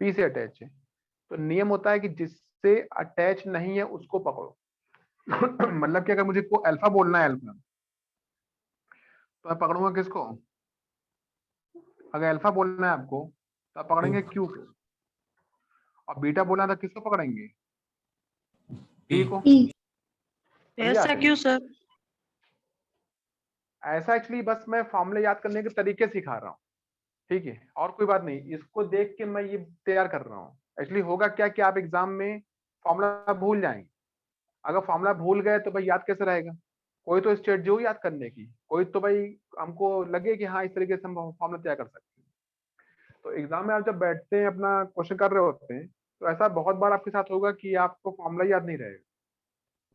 पी से अटैच है। तो नियम होता है कि जिससे अटैच नहीं है उसको पकड़ो। मतलब कि अगर मुझे को अल्फा बोलना है अल्फा, तो मैं पकड़ूंगा किसको? अगर अल्फा बोलना है आपको तो आप पकड़ेंगे क्यू को, और बीटा बोलना था किसको पकड़ेंगे? पी को। E. ऐसा क्यों सर? ऐसा एक्चुअली बस मैं फॉर्मूले याद करने के तरीके सिखा रहा हूँ, ठीक है? और कोई बात नहीं, इसको देख के मैं ये तैयार कर रहा हूँ। एक्चुअली होगा क्या कि आप एग्जाम में फॉर्मूला भूल जाएंगे। अगर फॉर्मूला भूल गए तो भाई याद कैसे रहेगा? कोई तो स्टेट जो याद करने की, कोई तो भाई हमको लगे कि हाँ इस तरीके से हम फॉर्मूला तैयार कर सकते हैं। तो एग्जाम में आप जब बैठते हैं अपना क्वेश्चन कर रहे होते हैं तो ऐसा बहुत बार आपके साथ होगा कि आपको फॉर्मूला याद नहीं रहेगा।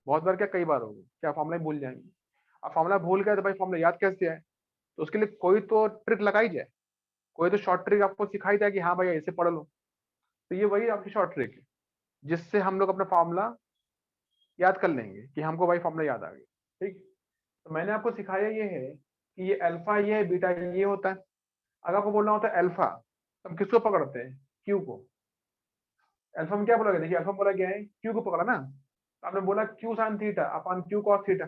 बहुत बार क्या, कई बार होगा क्या फॉर्मूला भूल जाएंगे। अब फॉर्मूला भूल गए तो भाई फॉर्मूला याद कैसे आए? तो उसके लिए कोई तो ट्रिक लगाई जाए, कोई तो शॉर्ट ट्रिक आपको सिखाई जाए कि हाँ भाई ऐसे पढ़ लो। तो ये वही आपकी शॉर्ट ट्रिक है जिससे हम लोग अपना फॉर्मूला याद कर लेंगे कि हमको भाई फॉर्मूला याद आ गया, ठीक? तो मैंने आपको सिखाया ये है कि ये अल्फा ये है, बीटा ये होता है। अगर आपको बोलना होता है अल्फा तो हम किसको पकड़ते हैं? क्यू को। अल्फा में क्या बोला गया? देखिए अल्फा बोला गया है क्यू को पकड़ा ना, तो आपने बोला Q sine theta upon Q cos theta,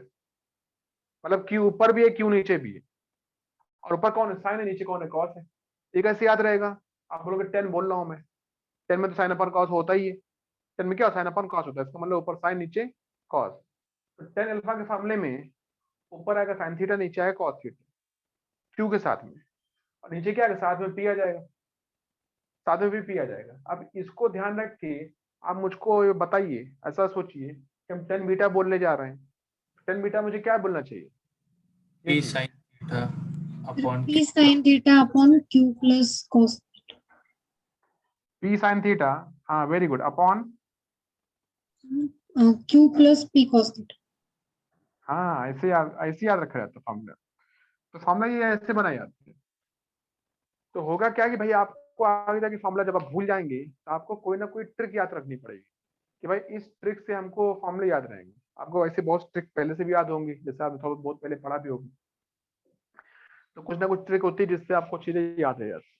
मतलब क्यू ऊपर भी है क्यू नीचे भी है, और ऊपर कौन है? साइन है, नीचे कौन है? कॉस है। ये कैसे याद रहेगा? आप बोलोगे 10 बोल रहा हूँ मैं, 10 में तो साइन अपॉन कॉस होता ही है। 10 में क्या साइन अपॉन कॉस होता है, इसका मतलब ऊपर साइन नीचे कॉस। तो 10 अल्फा के मामले में ऊपर आएगा साइन थीटा, नीचे आएगा कॉस थीटा क्यू के साथ में, और नीचे क्या आएगा? साथ में पी आ जाएगा, साथ में भी पी आ जाएगा। अब इसको ध्यान रख के आप मुझको बताइए, ऐसा सोचिए कि हम 10 बीटा बोलने जा रहे हैं, टेन बीटा मुझे क्या बोलना चाहिए? P sine theta upon P sin theta upon Q plus cos. P sine theta, हाँ very good, upon, Q plus P cos theta. हाँ ऐसे याद रखा जाता फॉर्मूला। तो फॉर्मूला ये ऐसे बनाया जाता है। तो होगा क्या कि भाई आपको आगे जाके फॉर्मूला जब आप भूल जाएंगे तो आपको कोई ना कोई ट्रिक याद रखनी पड़ेगी कि भाई इस ट्रिक से हमको फॉर्मूले याद रहेंगे। आपको ऐसे बहुत ट्रिक पहले से भी याद होंगी, जैसे आप थोड़ा बहुत पहले पढ़ा भी होगी। तो कुछ ना कुछ ट्रिक होती है जिससे आपको चीजें याद रह जाती।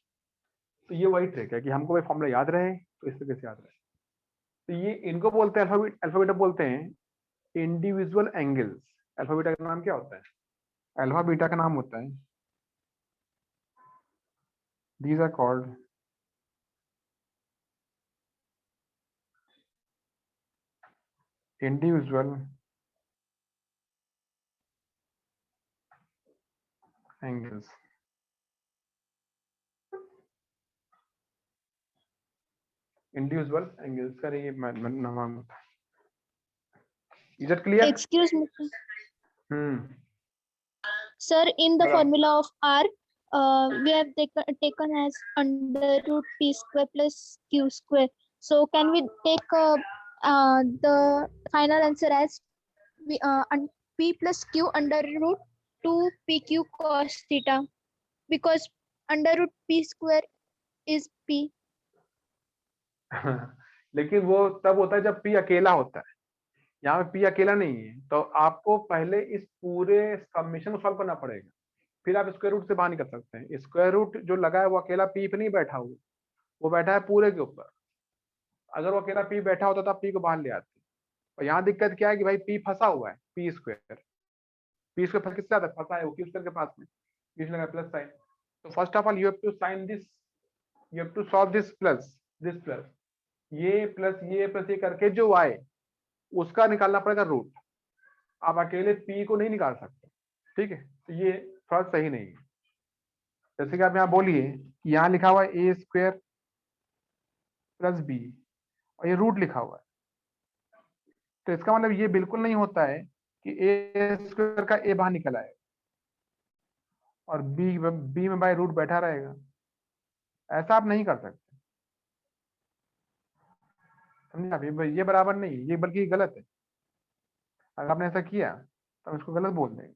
तो ये वही ट्रिक है कि हमको भाई फॉर्मूला याद रहे, तो इस तरीके से याद रहे। तो ये इनको बोलते हैं अल्फा बीटा बोलते हैं इंडिविजुअल एंगल्स। अल्फा बीटा का नाम क्या होता है? अल्फा बीटा का नाम होता है, these are called individual angles. Individual angles का ये नाम होता है। Is it clear? Excuse me, sir. Hmm, Sir, in the Hello. formula of R, we have taken as under root P square plus Q square. So can we take the final answer as P plus Q under root 2 PQ cos theta, because under root P square is P. लेकिन वो तब होता है जब P अकेला होता है। यहाँ पे P अकेला नहीं है, तो आपको पहले इस पूरे समेशन को सॉल्व करना पड़ेगा, फिर आप स्क्वायर रूट से बाहर निकल सकते हैं। स्क्वायर रूट जो लगा है वो अकेला P पे नहीं बैठा हुआ, वो बैठा है पूरे के ऊपर। अगर वो अकेला P बैठा होता तो आप P को बाहर ले आते। और यहाँ दिक्कत क्या है कि भाई P फंसा हुआ है, P स्क्वायर किसके साथ फंसा है? वो Q स्क्वायर के पास में, बीच लगा प्लस साइन। तो first of all you have to sign this, you have to solve this plus ये प्लस ये करके जो आए उसका निकालना पड़ेगा रूट। आप अकेले P को नहीं निकाल सकते, ठीक है? तो ये थोड़ा सही नहीं है। जैसे कि आप यहाँ बोलिए, यहाँ लिखा हुआ है ए स्क्वायर प्लस बी और ये रूट लिखा हुआ है, तो इसका मतलब ये बिल्कुल नहीं होता है कि ए स्क्वायर का ए बाहर निकल आए और बी में बाय रूट बैठा रहेगा। ऐसा आप नहीं कर सकते, समझे आप? ये बराबर नहीं है, ये बल्कि गलत है। अगर आपने ऐसा किया तो हम इसको गलत बोल देंगे।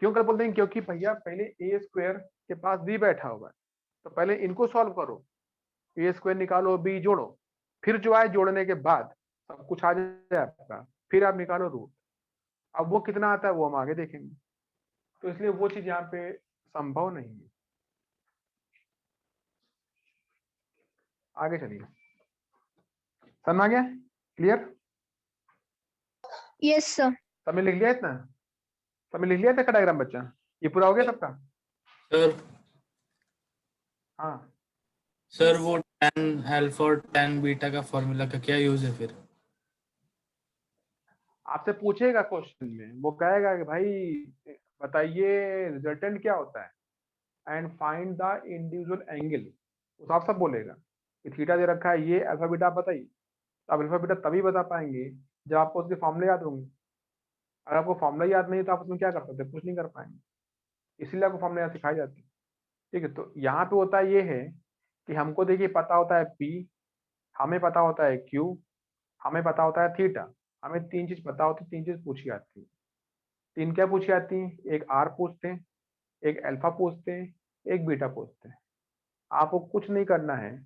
क्यों गलत बोल देंगे? क्योंकि भैया पहले ए स्क्वायर के पास बी बैठा हुआ है, तो पहले इनको सॉल्व करो, ए स्क्वायर निकालो, बी जोड़ो, फिर जो आए जोड़ने के बाद सब कुछ आ जाए आपका, फिर आप निकालो रूट। अब वो कितना आता है वो हम आगे देखेंगे, तो इसलिए वो चीज यहाँ पे संभव नहीं है। आगे चलिए, समझ आ गया? क्लियर? Yes, sir. सबने लिख लिया इतना? सबने लिख लिया था डायग्राम बच्चा? ये पूरा हो गया सबका? सर हाँ, सर वो tan अल्फा और tan बीटा का फॉर्मूला का क्या यूज है फिर? आपसे पूछेगा क्वेश्चन में, वो कहेगा कि भाई बताइए रिजल्टेंट क्या होता है and find the individual angle. उस आप सब बोलेगा कि थीटा दे रखा है, ये अल्फा बीटा आप बताइए। तो आप अल्फा बीटा तभी बता पाएंगे जब आपको उसके फॉर्मूले याद होंगे। अगर आपको फॉर्मूला याद नहीं तो आप उसमें क्या कर सकते? कुछ नहीं कर पाएंगे। इसीलिए आपको फॉर्मूला सिखाए जाते हैं, ठीक है? तो यहाँ पे होता ये है कि हमको देखिए पता होता है P, हमें पता होता है Q, हमें पता होता है थीटा। हमें तीन चीज पता होती है, तीन चीज पूछी जाती है। तीन क्या पूछी जाती है? एक R पूछते हैं, एक अल्फा पूछते हैं, एक बीटा पूछते हैं। आपको कुछ नहीं करना है,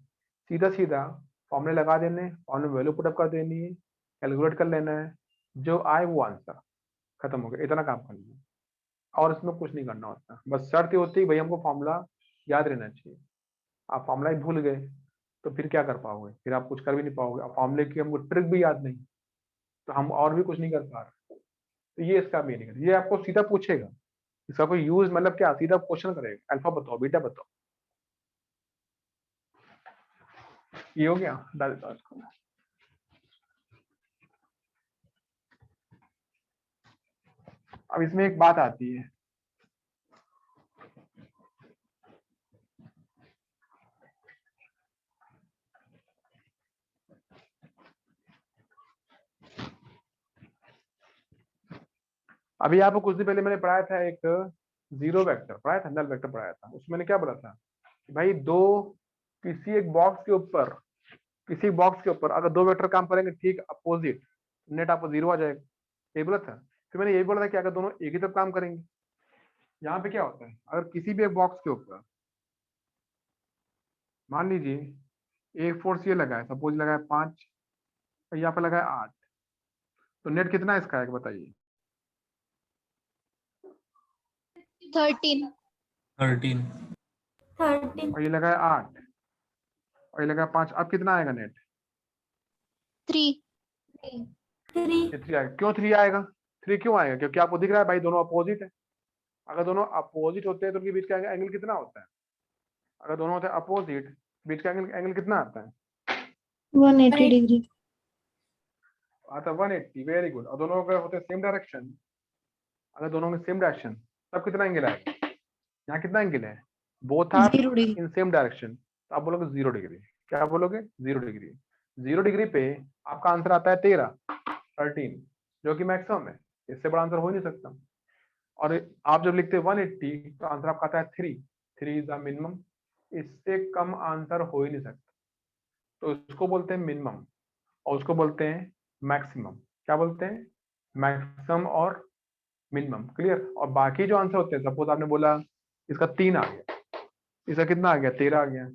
सीधा सीधा फॉर्मूले लगा देने, फॉर्मूले वैल्यू पुटअप कर देनी है, कैलकुलेट कर लेना है, जो आए वो आंसर, खत्म हो गया। इतना काम करना है और इसमें कुछ नहीं करना होता। बस शर्त ये होती है भाई हमको फॉर्मूला याद रहना चाहिए। आप फॉर्मूला ही भूल गए तो फिर क्या कर पाओगे? फिर आप कुछ कर भी नहीं पाओगे। अब फॉर्मूले की हमको ट्रिक भी याद नहीं, तो हम और भी कुछ नहीं कर पा रहे। तो ये इसका मीनिंग है। ये आपको सीधा पूछेगा, इसका कोई यूज मतलब क्या? सीधा क्वेश्चन करेगा, अल्फा बताओ, बीटा बताओ। ये हो गया, डाल देता हूं इसको। अब इसमें एक बात आती है, अभी आपको कुछ दिन पहले मैंने पढ़ाया था एक जीरो वेक्टर पढ़ाया था, नल वेक्टर पढ़ाया था। उसमें मैंने क्या बोला था कि भाई किसी एक बॉक्स के ऊपर अगर दो वेक्टर काम करेंगे ठीक अपोजिट, नेट आपको जीरो आ जाएगा, ये बोला था। फिर मैंने यही बोला था कि अगर दोनों एक ही तरफ काम करेंगे, यहाँ पे क्या होता है, अगर किसी भी एक बॉक्स के ऊपर मान लीजिए एक फोर्स ये लगा है, सपोज लगा है 5 और यहाँ पे लगा है 8, तो नेट कितना है इसका आएगा बताइए। 13. 13. 13. और ये लगा है 8 और ये लगा है 5, अब कितना आएगा नेट? 3. 3. ये 3 आएगा। क्यों 3 आएगा? 3 क्यों आएगा? क्योंकि आपको दिख रहा है भाई दोनों अपोजिट है। अगर दोनों अपोजिट होते हैं तो उनके बीच का एंगल कितना होता है? अगर दोनों होते हैं अपोजिट, बीच का एंगल कितना आता है? 180 degree. आता 180। Very good. और दोनों अगर होते सेम डायरेक्शन, अगर दोनों में सेम डायरेक्शन, तब कितना एंगल आएगा? यहाँ कितना एंगल है? Both are 0 degree. In same direction, तो आप बोलोगे 0 डिग्री। क्या बोलोगे? 0 डिग्री। 0 डिग्री पे आपका आंसर आता है 13, जो कि मैक्सिमम है, इससे बड़ा आंसर हो ही नहीं सकता। और आप जब लिखते हैं 180 तो आंसर आपका आता है 3 इज द मिनिमम, इससे कम आंसर हो ही नहीं सकता। तो उसको बोलते हैं मिनिमम और उसको बोलते हैं मैक्सिमम। क्या बोलते हैं? मैक्सिमम और मिनिमम। क्लियर? और बाकी जो आंसर होते हैं, सपोज आपने बोला इसका 3 आ गया, इसका कितना आ गया? 13 आ गया।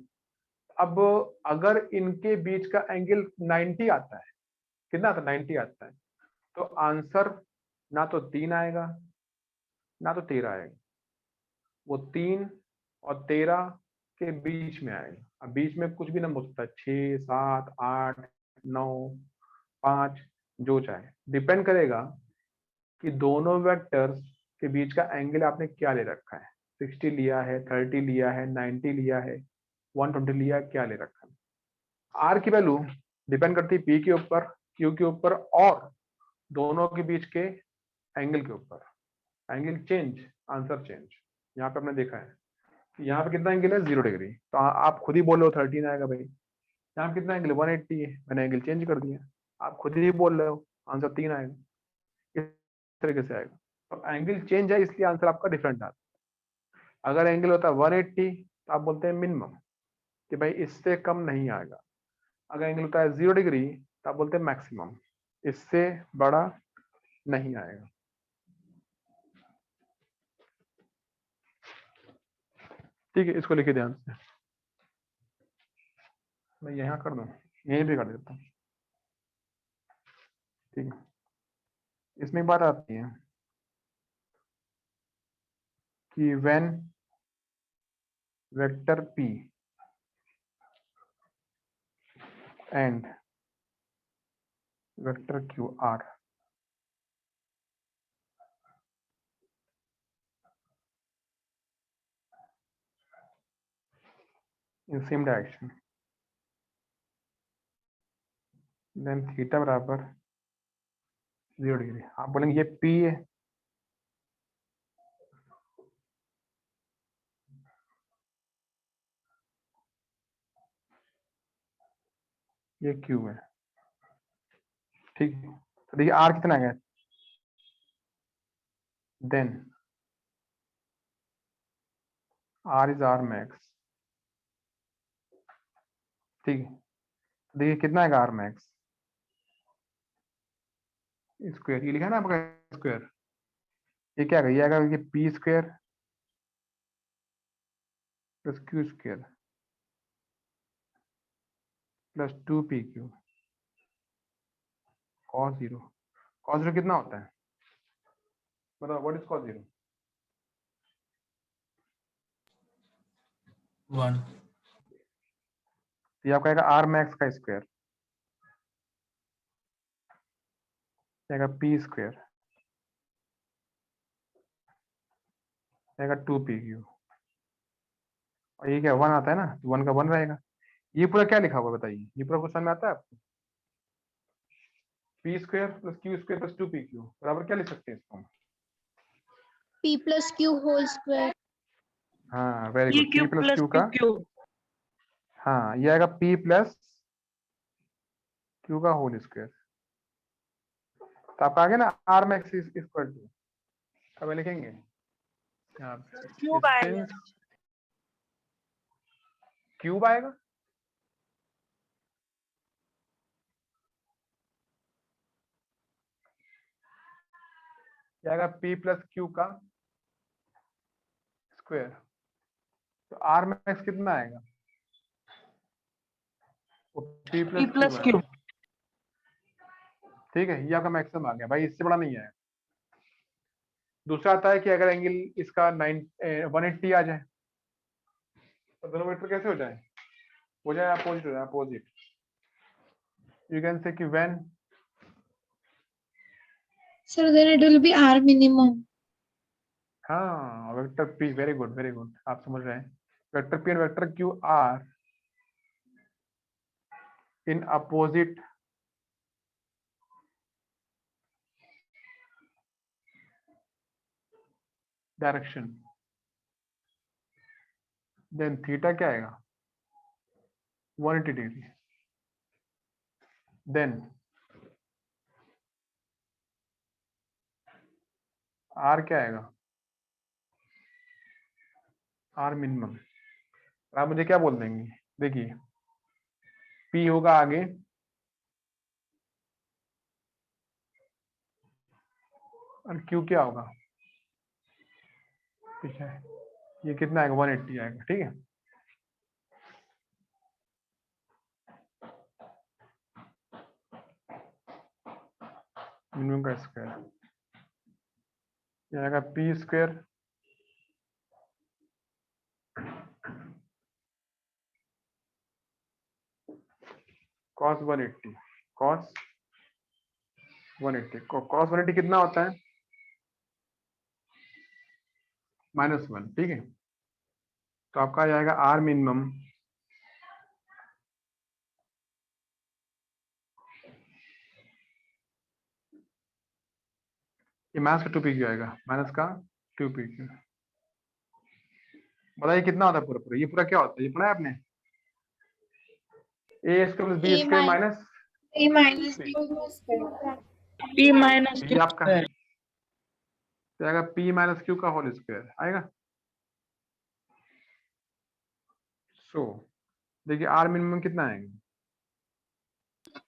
अब अगर इनके बीच का एंगल 90 आता है, कितना आता है? 90 आता है, तो आंसर ना तो 3 आएगा ना तो 13 आएगा, वो 3 और 13 के बीच में आएगा। अब बीच में कुछ भी नंबर हो सकता है, 6, 7, 8, 9, 5, जो चाहे, डिपेंड करेगा कि दोनों वेक्टर्स के बीच का एंगल आपने क्या ले रखा है। 60 लिया है, 30 लिया है, 90 लिया है, 120 लिया है, क्या ले रखा है। आर की वैल्यू डिपेंड करती है पी के ऊपर, क्यू के ऊपर और दोनों के बीच के एंगल के ऊपर। Angle change, answer change. यहाँ पे आपने देखा है कि यहाँ पे कितना एंगल है? 0 डिग्री। तो आप खुद ही बोल रहे हो 13 आएगा भाई। यहाँ पे कितना एंगल है? 180 है, मैंने एंगल चेंज कर दिया। आप खुद ही बोल रहे हो आंसर 3 आएगा, इस तरीके से आएगा। तो एंगल चेंज है इसलिए आंसर आपका डिफरेंट आता है। अगर एंगल होता है 180 तो आप बोलते हैं मिनिमम, कि भाई इससे कम नहीं आएगा। अगर एंगल होता है 0 डिग्री तो आप बोलते हैं मैक्सिमम, इससे बड़ा नहीं आएगा। ठीक है, इसको लिखिए ध्यान से। मैं यहाँ कर दूं, यहीं भी कर देता हूँ। ठीक है, इसमें एक बात आती है कि when vector p and vector q are in same direction, then theta बराबर 0 डिग्री। आप बोलेंगे ये p है, ये q है। ठीक है, तो देखिए r कितना है, then r is r max. ठीक है, तो देखिए कितना है r मैक्स? स्क्वायर, ये लिखा है ना आपका स्क्वायर, ये क्या ये आएगा ये p square plus q square plus 2pq cos 0। cos 0 कितना होता है? मतलब व्हाट इज cos 0? 1. ये आपका आएगा r मैक्स का स्क्वायर, आएगा p स्क्वायर, आएगा 2pq, और ये क्या 1 आता है ना, 1 का 1 रहेगा। ये पूरा क्या लिखा हुआ बताइए, ये पूरा क्वेश्चन में आता है आपको? p square plus q square plus 2pq बराबर क्या लिख सकते हैं इसको हम? P plus Q whole square. हाँ very P good, p cube plus plus q Q का, cube. हाँ ये आएगा p प्लस q का होल स्क्वायर। तो आपका आ गया ना r मैक्स इक्वल टू अब लिखेंगे यहाँ क्यूब आएगा। क्यूब आएगा। क्या आएगा? p प्लस क्यू का स्क्वायर। तो आर मैक्स कितना आएगा? p P plus plus Q. Q। ठीक है, ये आपका मैक्सिमम आ गया भाई, इससे बड़ा नहीं आया। दूसरा आता है कि अगर एंगल इसका 180 आ जाए तो दोनों वेक्टर कैसे हो जाए? हो जाए अपोजिट, हो जाए opposite. You can say that when Sir, then it will be R minimum. हाँ, vector p, very good very good, आप समझ रहे हैं। वेक्टर p और vector q are in opposite direction, then theta क्या आएगा? 180 डिग्री। देन आर क्या आएगा? R minimum. आप मुझे क्या बोल देंगे? देखिए p होगा आगे, और q क्या होगा? पीछे। ये कितना आएगा? 180 आएगा। ठीक है, मिनिमम का स्क्वायर। ये आएगा p square cos 180, cos 180, cos 180 कितना होता है? -1। ठीक है, तो आपका आ जाएगा आर मिनिमम ये माइनस का 2pq आएगा, माइनस का 2pq। बताइए कितना होता है पूरा पूरा? ये पूरा क्या होता है? ये पढ़ा है आपने? A square plus B A square minus minus A minus P। P minus ये Q आपका square। तो आएगा p माइनस क्यू का होल स्क्वायर आएगा। सो देखिए आर मिनिमम कितना आएगा?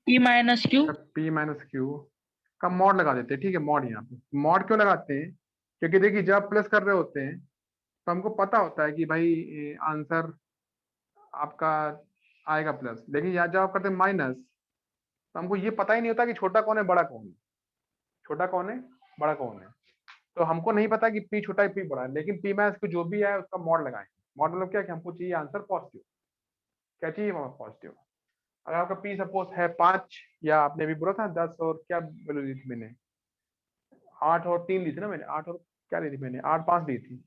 P minus Q। p minus Q का मॉड लगा देते हैं। ठीक है, मॉड यहाँ पे मॉड क्यों लगाते हैं? क्योंकि देखिए जब प्लस कर रहे होते हैं तो हमको पता होता है कि भाई आंसर आपका आएगा प्लस, लेकिन यहाँ जब आप करते हैं माइनस तो हमको ये पता ही नहीं होता कि छोटा कौन है बड़ा कौन है, छोटा कौन है बड़ा कौन है। तो हमको नहीं पता कि p छोटा है p बड़ा है, लेकिन p माइनस क्यू जो भी है उसका मॉड लगाएं। मॉड मतलब क्या कि हमको चाहिए आंसर पॉजिटिव। क्या चाहिए वहां? पॉजिटिव। अगर आपका p सपोज है 5, या आपने अभी बोला था 10 और क्या वैल्यू दी थी मैंने? 8 और 3 ली थी ना मैंने, 8 और क्या ली थी मैंने? 8 5 दी थी।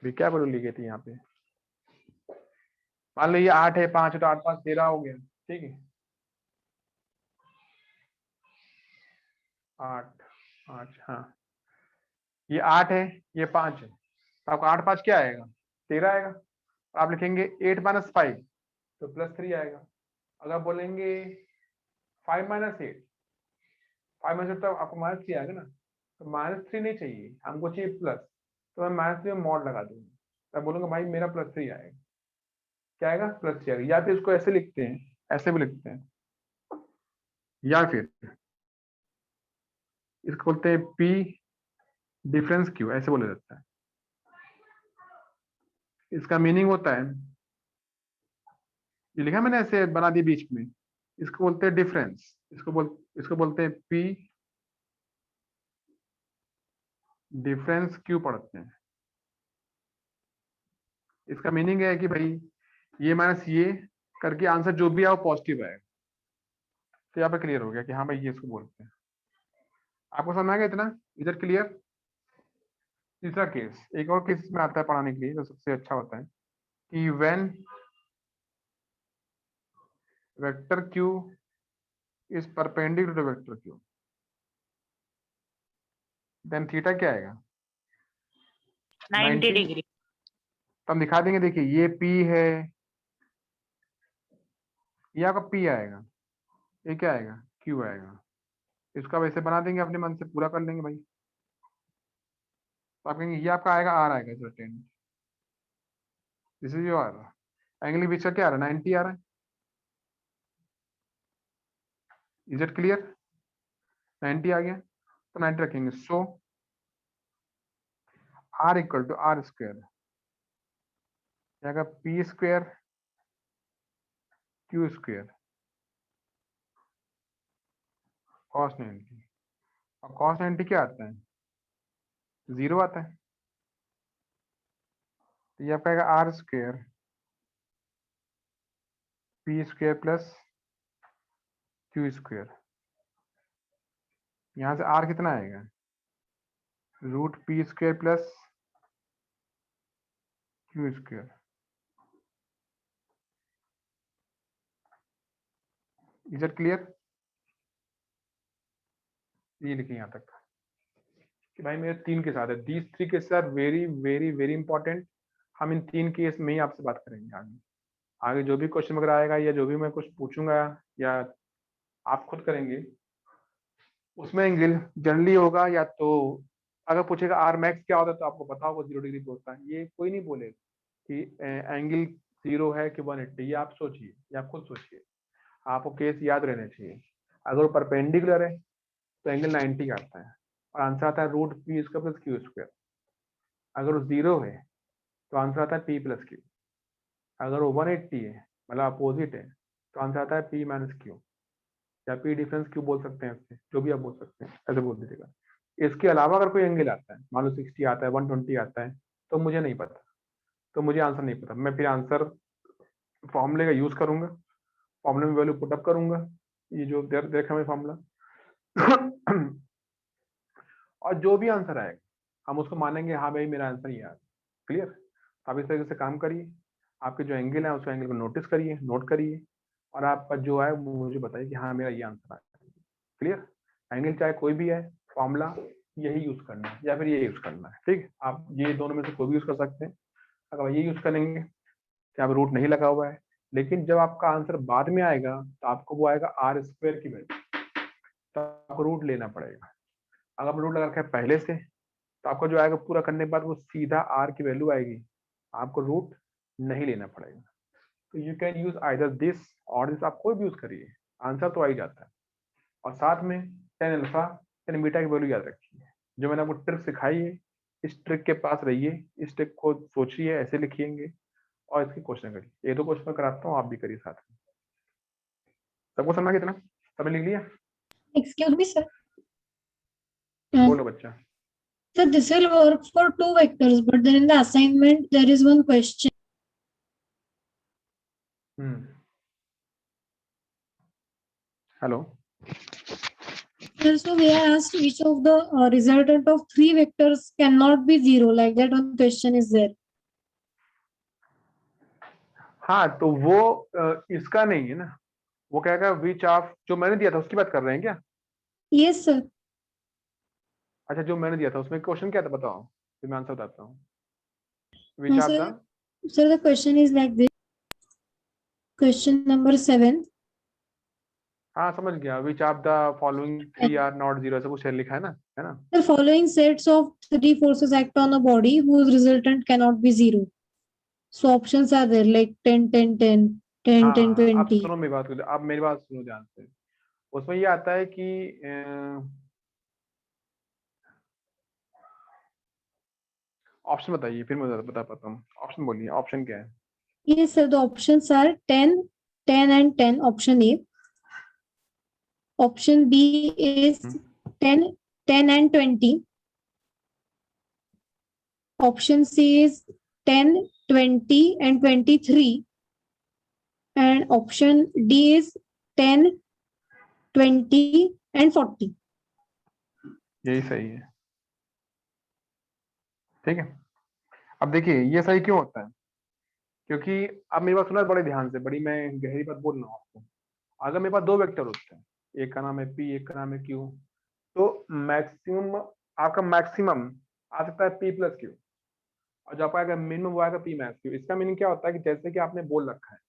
अभी क्या वैल्यू ली गई थी यहाँ पे? मान लो ये 8 है, 5 है, तो 8 5 13 हो गया। ठीक है, 8 5, हाँ ये 8 है, ये 5 है, तो आपका 8 5 क्या आएगा? 13 आएगा। आप लिखेंगे 8 माइनस 5 तो +3 आएगा। अगर आप बोलेंगे 5 माइनस 8, 5 माइनस 8 तो आपको -3 आएगा ना, तो -3 नहीं चाहिए, हमको चाहिए प्लस। तो मैं -3 में मॉड लगा दूंगा, मैं बोलूंगा भाई मेरा +3 आएगा। क्या आएगा? +3 आएगा। या फिर इसको ऐसे लिखते हैं, ऐसे भी लिखते हैं, या फिर इसको बोलते हैं p डिफरेंस q, ऐसे बोला जाता है। इसका मीनिंग होता है, ये लिखा मैंने ऐसे बना दी बीच में, इसको बोलते हैं डिफरेंस। इसको बोलते हैं p डिफरेंस q पढ़ते हैं। इसका मीनिंग है कि भाई ये माइनस ये करके आंसर जो भी आओ पॉजिटिव आएगा। तो यहाँ पे क्लियर हो गया कि हाँ भाई ये इसको बोलते हैं। आपको समझ आ गया इतना? इधर क्लियर? तीसरा केस, एक और केस में आता है पढ़ाने के लिए जो सबसे अच्छा होता है कि when vector q is perpendicular to vector q, then theta क्या आएगा? 90 डिग्री। तो हम दिखा देंगे, देखिए ये p है, ये आपका p आएगा, ये क्या आएगा? q आएगा। इसका वैसे बना देंगे, अपने मन से पूरा कर लेंगे भाई। तो आप कहेंगे ये आपका आएगा आर आएगा sir 10, this is your angle बीच का क्या आ रहा है 90 आ रहा है। Is it clear? 90 आ गया तो 90 रखेंगे। So R equal to R square P square Q square cos 90। और कॉस 90 क्या आता है? 0 आता है। तो ये आपका आएगा R square P square plus Q square. यहाँ से आर कितना आएगा? Root P square plus Q square. Is it clear? ये लिखिए यहाँ तक कि भाई मेरे 3 के साथ है। These 3 cases are very very very important. हम इन 3 केस में ही आपसे बात करेंगे। आगे जो भी क्वेश्चन वगैरह आएगा या जो भी मैं कुछ पूछूंगा या आप खुद करेंगे, उसमें एंगल जनरली होगा या तो अगर पूछेगा आर मैक्स क्या होता है तो आपको पता होगा 0 डिग्री पे होता है। ये कोई नहीं बोले कि एंगल 0 है कि 180। ये आप सोचिए, या आप खुद सोचिए, आपको केस याद रहने चाहिए। अगर वो परपेंडिकुलर है तो एंगल 90 का आता है और आंसर आता है root P square plus Q square. अगर वो 0 है तो आंसर आता है पी प्लस क्यू। अगर वो 180 है मतलब अपोजिट है तो आंसर आता है पी माइनस क्यू, या पी डिफरेंस क्यू बोल सकते हैं, इससे जो भी आप बोल सकते हैं ऐसे बोल दीजिएगा। इसके अलावा अगर कोई एंगल आता है, मान लो 60 आता है 120 आता है, तो मुझे नहीं पता, तो मुझे आंसर नहीं पता। मैं फिर आंसर फॉर्मूले का यूज करूंगा, फॉर्मूले में वैल्यू पुटअप करूंगा, ये जो देखा मैं फॉर्मूला और जो भी आंसर आएगा हम उसको मानेंगे हाँ भाई मेरा आंसर ये आ गया। क्लियर? आप इस तरीके से काम करिए। आपके जो एंगल है उस एंगल को नोटिस करिए, नोट करिए, और आपका जो है वो मुझे बताइए कि हाँ मेरा ये आंसर आया। क्लियर? एंगल चाहे कोई भी है, फॉर्मूला यही यूज करना है या फिर ये यूज करना है। ठीक, आप ये दोनों में से कोई भी यूज कर सकते हैं। अगर ये यूज करेंगे तो आप रूट नहीं लगा हुआ है, लेकिन जब आपका आंसर बाद में आएगा तो आपको वो आएगा आर स्क्वायर की वैल्यू, तो आपको रूट लेना पड़ेगा। अगर आप रूट लगा रखा है पहले से तो आपको जो आएगा पूरा करने के बाद वो सीधा आर की वैल्यू आएगी, आपको रूट नहीं लेना पड़ेगा। तो you can use either this और दिस, आप कोई भी यूज करिए, आंसर तो आ ही जाता है। और साथ में टेन अल्फा टेन बीटा की वैल्यू याद रखिए। जो मैंने आपको ट्रिक सिखाई है इस ट्रिक के पास रहिए, इस ट्रिक को सोचिए, ऐसे लिखिएंगे और इसके क्वेश्चन करिए। ये 2 क्वेश्चन कराता हूँ, आप भी करिए साथ में। सबको समझ कितना? सबने लिख लिया? Excuse me, sir. बोलो बच्चा। So this will work for 2 vectors, but then in the assignment there is one question. Hello. So we are asked which of the resultant of 3 vectors cannot be 0, like that one question is there. हाँ तो वो इसका नहीं है ना, वो कहेगा विच ऑफ, जो मैंने दिया था उसकी बात कर रहे हैं क्या? Yes, sir. अच्छा, जो मैंने दिया था उसमें क्वेश्चन क्या था बताओ, फिर मैं आंसर बताता हूँ। विच of the, Sir, the question is like this. Question number 7. हाँ समझ गया, which of the following 3 are not 0, ऐसा कुछ लिखा है ना? The following sets of 3 forces act on a body whose resultant cannot be 0. So options are there like 10, 10, 10, 10, 10, अब 20. सुनो मेरी बात, अब मेरी बात सुनो ध्यान से। उसमें ये आता है कि ऑप्शन बताइए, फिर मैं बता पाता हूँ। ऑप्शन बोलिए, ऑप्शन क्या है? Yes, sir. The options are 10, 10 and 10. Option A. Option B is 10, 10 and 20. Option C is 10, 20 and 23. And option D is 10, 20 and 40. यही सही है। ठीक है, अब देखिए ये सही क्यों होता है, क्योंकि अब मेरी बात सुना बड़े ध्यान से, बड़ी मैं गहरी बात बोल रहा हूँ आपको। अगर मेरे पास 2 वेक्टर होते हैं, एक का नाम है पी, एक का नाम है क्यू, तो मैक्सिमम आपका मैक्सिमम आ सकता है पी प्लस क्यू, और जो आपका मिनिमम वो आएगा पी माइनस क्यू। इसका मीनिंग क्या होता है कि जैसे कि आपने बोल रखा है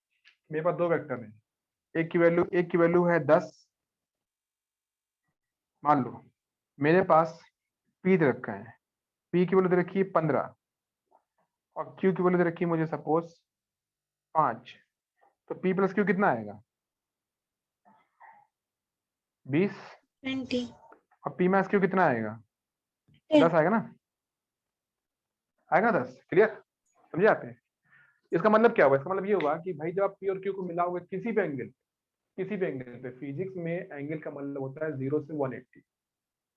मेरे पास 2 वेक्टर हैं, एक की वैल्यू है 10 मान लो मेरे पास P दे रखा है, P की वैल्यू दे रखी है 15 और Q की वैल्यू दे रखी है मुझे सपोज 5, तो P प्लस Q कितना आएगा? 20 20. और P माइनस Q कितना आएगा? 10. 10 आएगा ना? आएगा 10। क्लियर? समझे आप? इसका मतलब क्या हुआ? इसका मतलब ये हुआ कि भाई जब आप P और Q को मिलाओगे किसी भी एंगल पे, फिजिक्स में एंगल का मतलब होता है 0 से 180,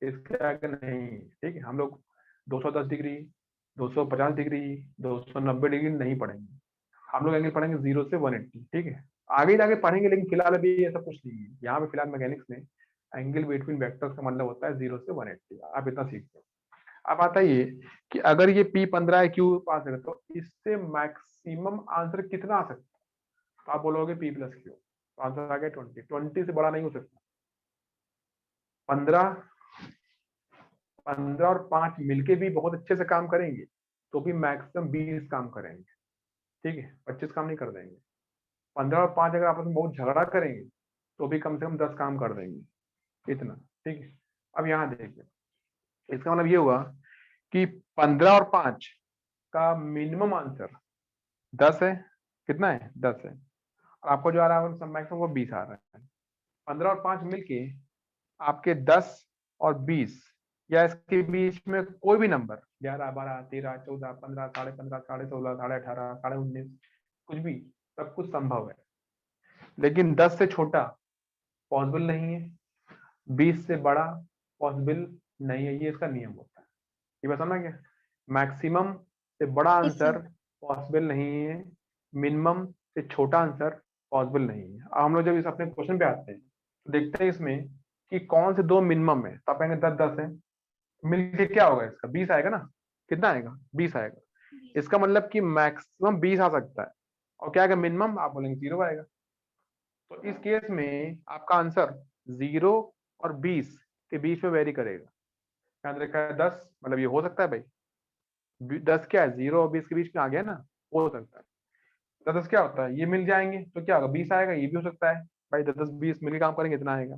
इसके आगे नहीं। ठीक है, हम लोग 210 डिग्री, 250 डिग्री, 290 डिग्री नहीं पढ़ेंगे, हम लोग एंगल पढ़ेंगे 0 से 180। ठीक है, आगे जाके पढ़ेंगे, लेकिन फिलहाल अभी ऐसा कुछ नहीं है। यहाँ पे फिलहाल मैकेनिक्स में एंगल बिटवीन वेक्टर्स का मतलब होता है 0 से 180। आप इतना सीखते हो। अब आता ये कि अगर ये P15 है, Q पास है, तो इससे मैक्सिमम आंसर कितना आ सकता है? तो आप बोलोगे P प्लस Q, तो आंसर आ गया 20। 20 से बड़ा नहीं हो सकता। 15 और 5 मिलके भी बहुत अच्छे से काम करेंगे, तो भी मैक्सिमम 20 काम करेंगे। ठीक है, 25 काम नहीं कर देंगे। 15 और 5 अगर आपस में बहुत झगड़ा करेंगे, तो भी कम से कम 10 काम कर देंगे, इतना। ठीक है, अब यहाँ देखिए, इसका मतलब ये हुआ कि 15 और 5 का मिनिमम आंसर 10 है। कितना है? 10 है। और आपको जो आ रहा है मैक्सिमम वो 20 आ रहा है। 15 और 5 मिलके आपके 10 और 20 या इसके बीच में कोई भी नंबर, 11, 12, 13, 14, 15, 15.5, 16.5, 18.5, 19.5, कुछ भी, सब कुछ संभव है। लेकिन 10 से छोटा पॉसिबल नहीं है, 20 से बड़ा पॉसिबल नहीं है। ये इसका नियम होता है। ये बात समझना क्या? मैक्सिमम से बड़ा Yes, sir. आंसर पॉसिबल नहीं है, मिनिमम से छोटा आंसर पॉसिबल नहीं है। अब हम लोग जब इस अपने क्वेश्चन पे आते हैं तो देखते हैं इसमें कि कौन से दो मिनिमम है। तो आप कहेंगे 10 है, मिलके क्या होगा? इसका 20 आएगा ना? कितना आएगा? 20 आएगा। इसका मतलब कि मैक्सिमम 20 आ सकता है, और क्या आएगा मिनिमम? आप बोलेंगे 0 आएगा। तो इस केस में आपका आंसर 0 और 20 के बीच में वेरी करेगा। याद रखा है 10 मतलब ये हो सकता है भाई। 10 क्या है? 0 और 20 के बीच में आ गया ना, हो सकता है। 10 क्या होता है? ये मिल जाएंगे तो क्या होगा? 20 आएगा। ये भी हो सकता है भाई, 10 20 मिलकर काम करेंगे इतना आएगा।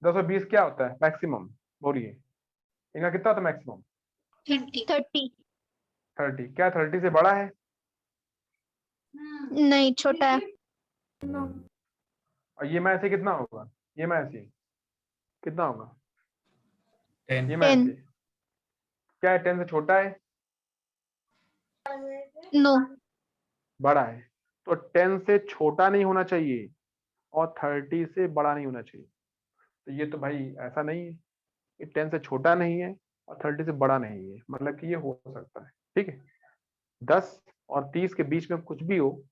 10 और 20 क्या होता है मैक्सिमम? बोलिए, इनका कितना होता है मैक्सिमम? 20. 30। 30। क्या 30 से बड़ा है? नहीं, छोटा है। No. और ये में से कितना होगा? ये में से कितना होगा? 10. ये में 10। से क्या है? 10 से छोटा है? नो। बड़ा है। तो 10 से छोटा नहीं होना चाहिए और 30 से बड़ा नहीं होना चाहिए। तो ये तो भाई ऐसा नहीं है, ये 10 से छोटा नहीं है और 30 से बड़ा नहीं है, मतलब कि ये हो सकता है। ठीक है, 10 और 30 के बीच में कुछ भी हो,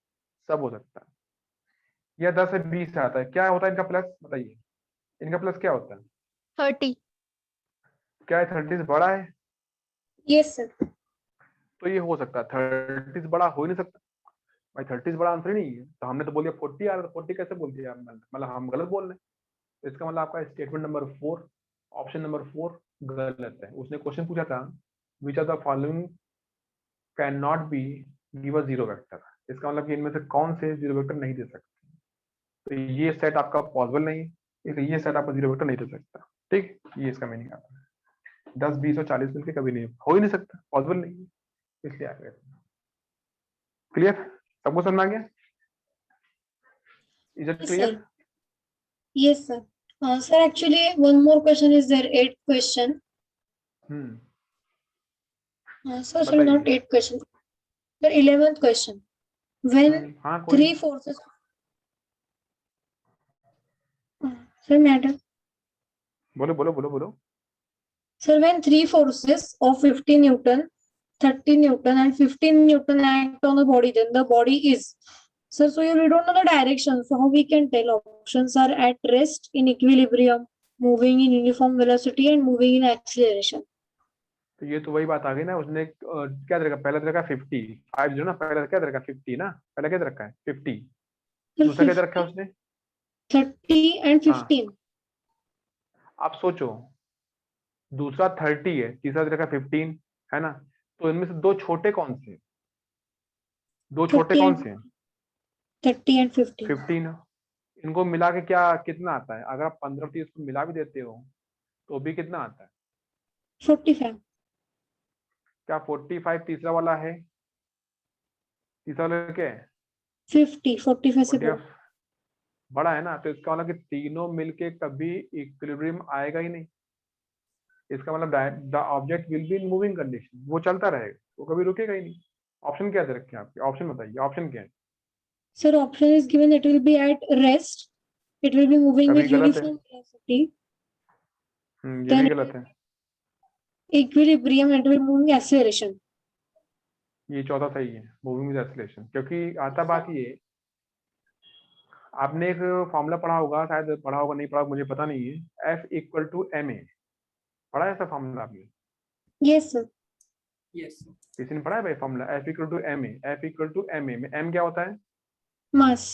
सब हो सकता है। या 10 से 20 से आता है, क्या होता है इनका प्लस? बताइए, इनका प्लस क्या होता है? 30। क्या है? 30 से बड़ा है, Yes, sir. तो ये हो सकता है। 30 से बड़ा हो ही नहीं सकता भाई, 30 से बड़ा आंसर ही नहीं है। तो हमने तो बोल दिया 40 आ रहा था, 40 कैसे बोल दिया? मतलब हम गलत बोल रहे हैं। तो इसका मतलब आपका स्टेटमेंट नंबर 4, ऑप्शन नंबर 4 गलत है। उसने क्वेश्चन पूछा था which are the following can not be give a zero vector. इसका मतलब कि इनमें से कौन से जीरो वेक्टर नहीं दे सकते। तो ये सेट आपका पॉसिबल नहीं है, इसलिए ये सेट आपका जीरो वेक्टर नहीं दे सकता। ठीक, ये इसका मीनिंग आता है। 10, 20 और 40 मिलकर कभी नहीं हो ही नहीं सकता, पॉसिबल नहीं है, इसलिए आ गया। क्लियर? सबको समझ में आ गया? Is it Yes, clear? sir. Yes, sir. Sir, actually, one more question is there. 8th question. Sir, sorry, not बताइए। 8th question. The 11th question. When हाँ कोई three forces. Sir, madam. बोलो बोलो बोलो बोलो। Sir, when three forces of 50 Newton, 30 Newton, and 15 Newton act on the body, then the body is. Sir, so we don't know the direction. So how we can tell? Options are at rest, in equilibrium, moving in uniform velocity, and moving in acceleration. तो ये तो वही बात आ गई ना। उसने क्या दे रखा? पहला दे रखा 50, 50 ना। पहला क्या दे रखा? 50 ना। पहला क्या दे रखा है? 50। Sir, दूसरा क्या दे रखा है 50, उसने? 30, and हाँ, 15. आप सोचो, दूसरा 30 है, तीसरा दे रखा 15 है ना। तो इनमें से दो छोटे कौन से हैं? दो छोटे 30 कौन and से हैं? 30 and 15. 15। इनको मिला के क्या कितना आता है? अगर आप 15 30 को मिला भी देते हो तो b कितना आता है? 45. क्या 45 तीसरा वाला है? तीसरा वाला क्या है? 50. 45 से 45 बड़ा है ना, तो इसका मतलब कि तीनों मिलके कभी इक्विलिब्रियम आएगा ही नहीं। इसका मतलब the object will be in moving condition, वो चलता रहेगा, वो कभी रुकेगा ही नहीं। ऑप्शन क्या दे रखे हैं आपके? ऑप्शन बताइए, ऑप्शन क्या है? Sir, option is given it will be at rest. It will be moving कभी with गलत है। uniform velocity. ये Then भी गलत है। equilibrium, it will move with acceleration. ये चौथा सही है, मूविंग विद एक्सीलरेशन, क्योंकि आता बात ये, आपने एक फॉर्मूला पढ़ा होगा, शायद पढ़ा होगा, नहीं पढ़ा मुझे पता नहीं है, F equal to m a, पढ़ा है ऐसा फॉर्मूला आपने? Yes, sir. किसी ने पढ़ा है भाई formula F equal to m a? F equal to m a में M क्या होता है Mass.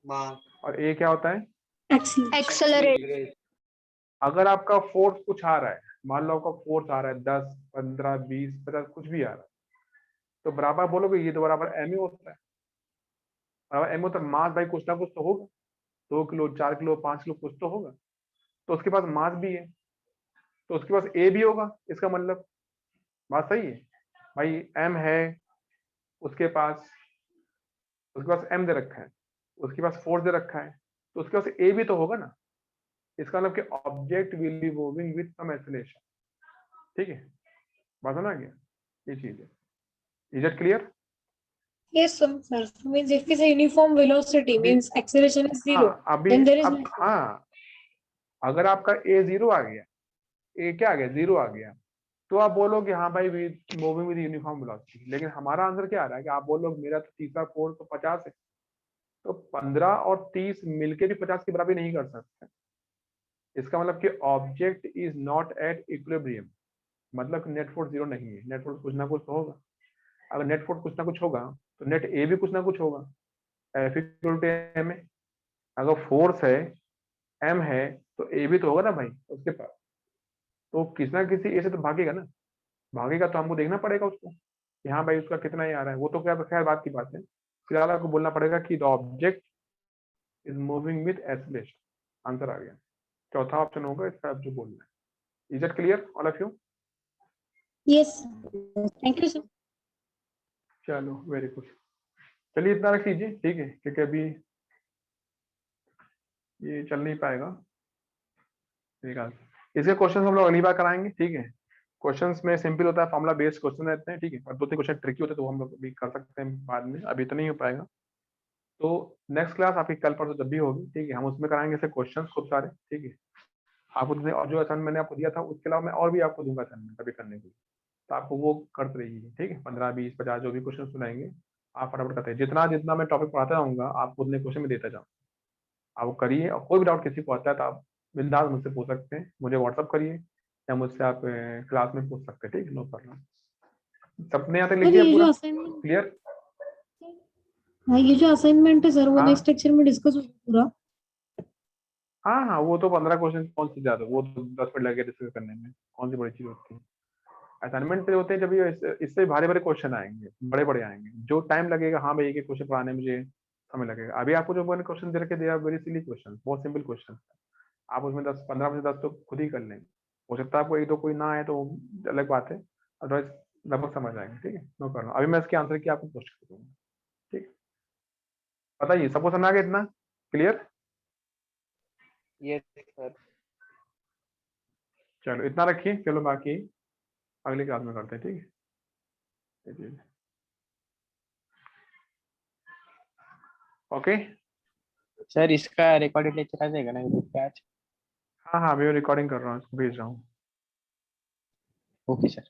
और A क्या होता है? Acceleration. Accelerate. अगर आपका फोर्स कुछ आ रहा है, मान लो आपका फोर्स आ रहा है 10, 15, 20, 50 कुछ भी आ रहा है, तो बराबर बोलोगे ये तो बराबर एम ही होता है। बराबर एम होता है, मास भाई कुछ ना कुछ तो होगा, 2 किलो, 4 किलो, 5 किलो कुछ तो होगा, तो उसके पास मास भी है, तो उसके पास ए भी होगा। इसका मतलब बात सही है भाई, एम है उसके पास एम दे रखा है, उसके पास फोर्स दे रखा है, तो उसके पास ए भी तो होगा ना। इसका मतलब कि object will be moving with some acceleration. ठीक है, बात समझ आ गया? ये चीज है। Is it clear? Yes, sir. So means if it's a uniform velocity, means acceleration is zero. हाँ, अभी Then there is अब no force. हाँ, अगर आपका ए जीरो आ गया, ए क्या आ गया? जीरो आ गया, तो आप बोलोगे हाँ भाई मूविंग विद यूनिफॉर्म वेलोसिटी। लेकिन हमारा आंसर क्या आ रहा है कि आप बोलोगे मेरा तो तीसरा फोर्स तो 50 है, तो 15 और 30 मिलके भी 50 की बराबरी नहीं कर सकते। इसका मतलब कि object is not at equilibrium, मतलब नेट फोर्स जीरो नहीं है, नेट फोर्स कुछ ना कुछ तो होगा। अगर नेट फोर्स कुछ ना कुछ होगा तो नेट ए भी कुछ ना कुछ होगा, F इक्वल टू एम है। अगर फोर्स है, एम है, तो ए भी तो होगा ना भाई उसके पास, तो किसी ना किसी ए से तो भागेगा ना, भागेगा तो हमको देखना पड़ेगा उसको कि हाँ भाई उसका कितना ही आ रहा है। वो तो क्या खैर बात की बात है, फिलहाल आपको बोलना पड़ेगा कि the object is moving with acceleration. Answer आ गया, चौथा ऑप्शन होगा इसका आप जो बोलना है। Is it clear all of you? Yes. Thank you, sir. चलो वेरी गुड, चलिए इतना रख लीजिए, ठीक है, क्योंकि अभी ये चल नहीं पाएगा। ठीक है, इसके क्वेश्चन हम लोग अगली बार कराएंगे, ठीक है। क्वेश्चंस में सिंपल होता है, फॉर्मुला बेस्ड क्वेश्चन रहते हैं, ठीक है, और 2-3 क्वेश्चन ट्रिकी होते हैं तो हम लोग भी कर सकते हैं बाद में, अभी तो नहीं हो पाएगा। तो नेक्स्ट क्लास आपकी कल परसों जब भी होगी, ठीक है, हम उसमें कराएंगे ऐसे क्वेश्चन खूब सारे, ठीक है। आप उसमें और जो असाइनमेंट मैंने आपको दिया था उसके अलावा मैं और भी आपको दूंगा असाइनमेंट कभी करने के लिए, तो आपको वो करते रहिए, ठीक है। 15, 20, 50 जो भी क्वेश्चन सुनाएंगे आप फटाफट करते हैं। जितना जितना मैं टॉपिक पढ़ाता रहूंगा आपको उतने क्वेश्चन में देता जाऊँ, आप वो करिए। और कोई भी डाउट किसी को आता है तो आप बिंदास मुझसे पूछ सकते हैं, मुझे व्हाट्सअप करिए या मुझसे आप क्लास में पूछ सकते हैं, ठीक है, नो प्रॉब्लम। सपने आते Sir, लिखिए ये पूरा जो assignment, क्लियर। हाँ, ये जो assignment है सर, वो हाँ नेक्स्ट लेक्चर में डिस्कस होगा पूरा. हाँ हाँ, वो तो 15 क्वेश्चन कौन सी ज्यादा, वो तो 10 मिनट लगे डिस्कस करने में, कौन सी बड़ी चीज होती है। असाइनमेंट होते हैं जब ये इससे भारी भारी क्वेश्चन आएंगे, बड़े बड़े आएंगे, जो टाइम लगेगा, हाँ भाई एक क्वेश्चन पढ़ाने में मुझे समय लगेगा। अभी आपको जो मैंने क्वेश्चन दे रखे दे वेरी सिली क्वेश्चन, बहुत सिंपल क्वेश्चन, आप उसमें 10-15 में से 10 तो खुद ही कर लेंगे। हो सकता है आपको एक दो कोई ना आए तो अलग बात है, अदरवाइज लगभग समझ आएंगे, ठीक है, नो प्रॉब्लम। अभी मैं इसके आंसर की आपको पोस्ट कर दूंगा, ठीक। बताइए सबको समझ आ गया इतना क्लियर? Yes, sir. चलो इतना रखिए, चलो बाकी अगली क्लास में करते हैं, ठीक है। ओके, सर इसका रिकॉर्डेड लेक्चर आ जाएगा ना यूट्यूब पे आज? हाँ हाँ, अभी रिकॉर्डिंग कर रहा हूँ, इसको भेज रहा हूँ। Okay sir.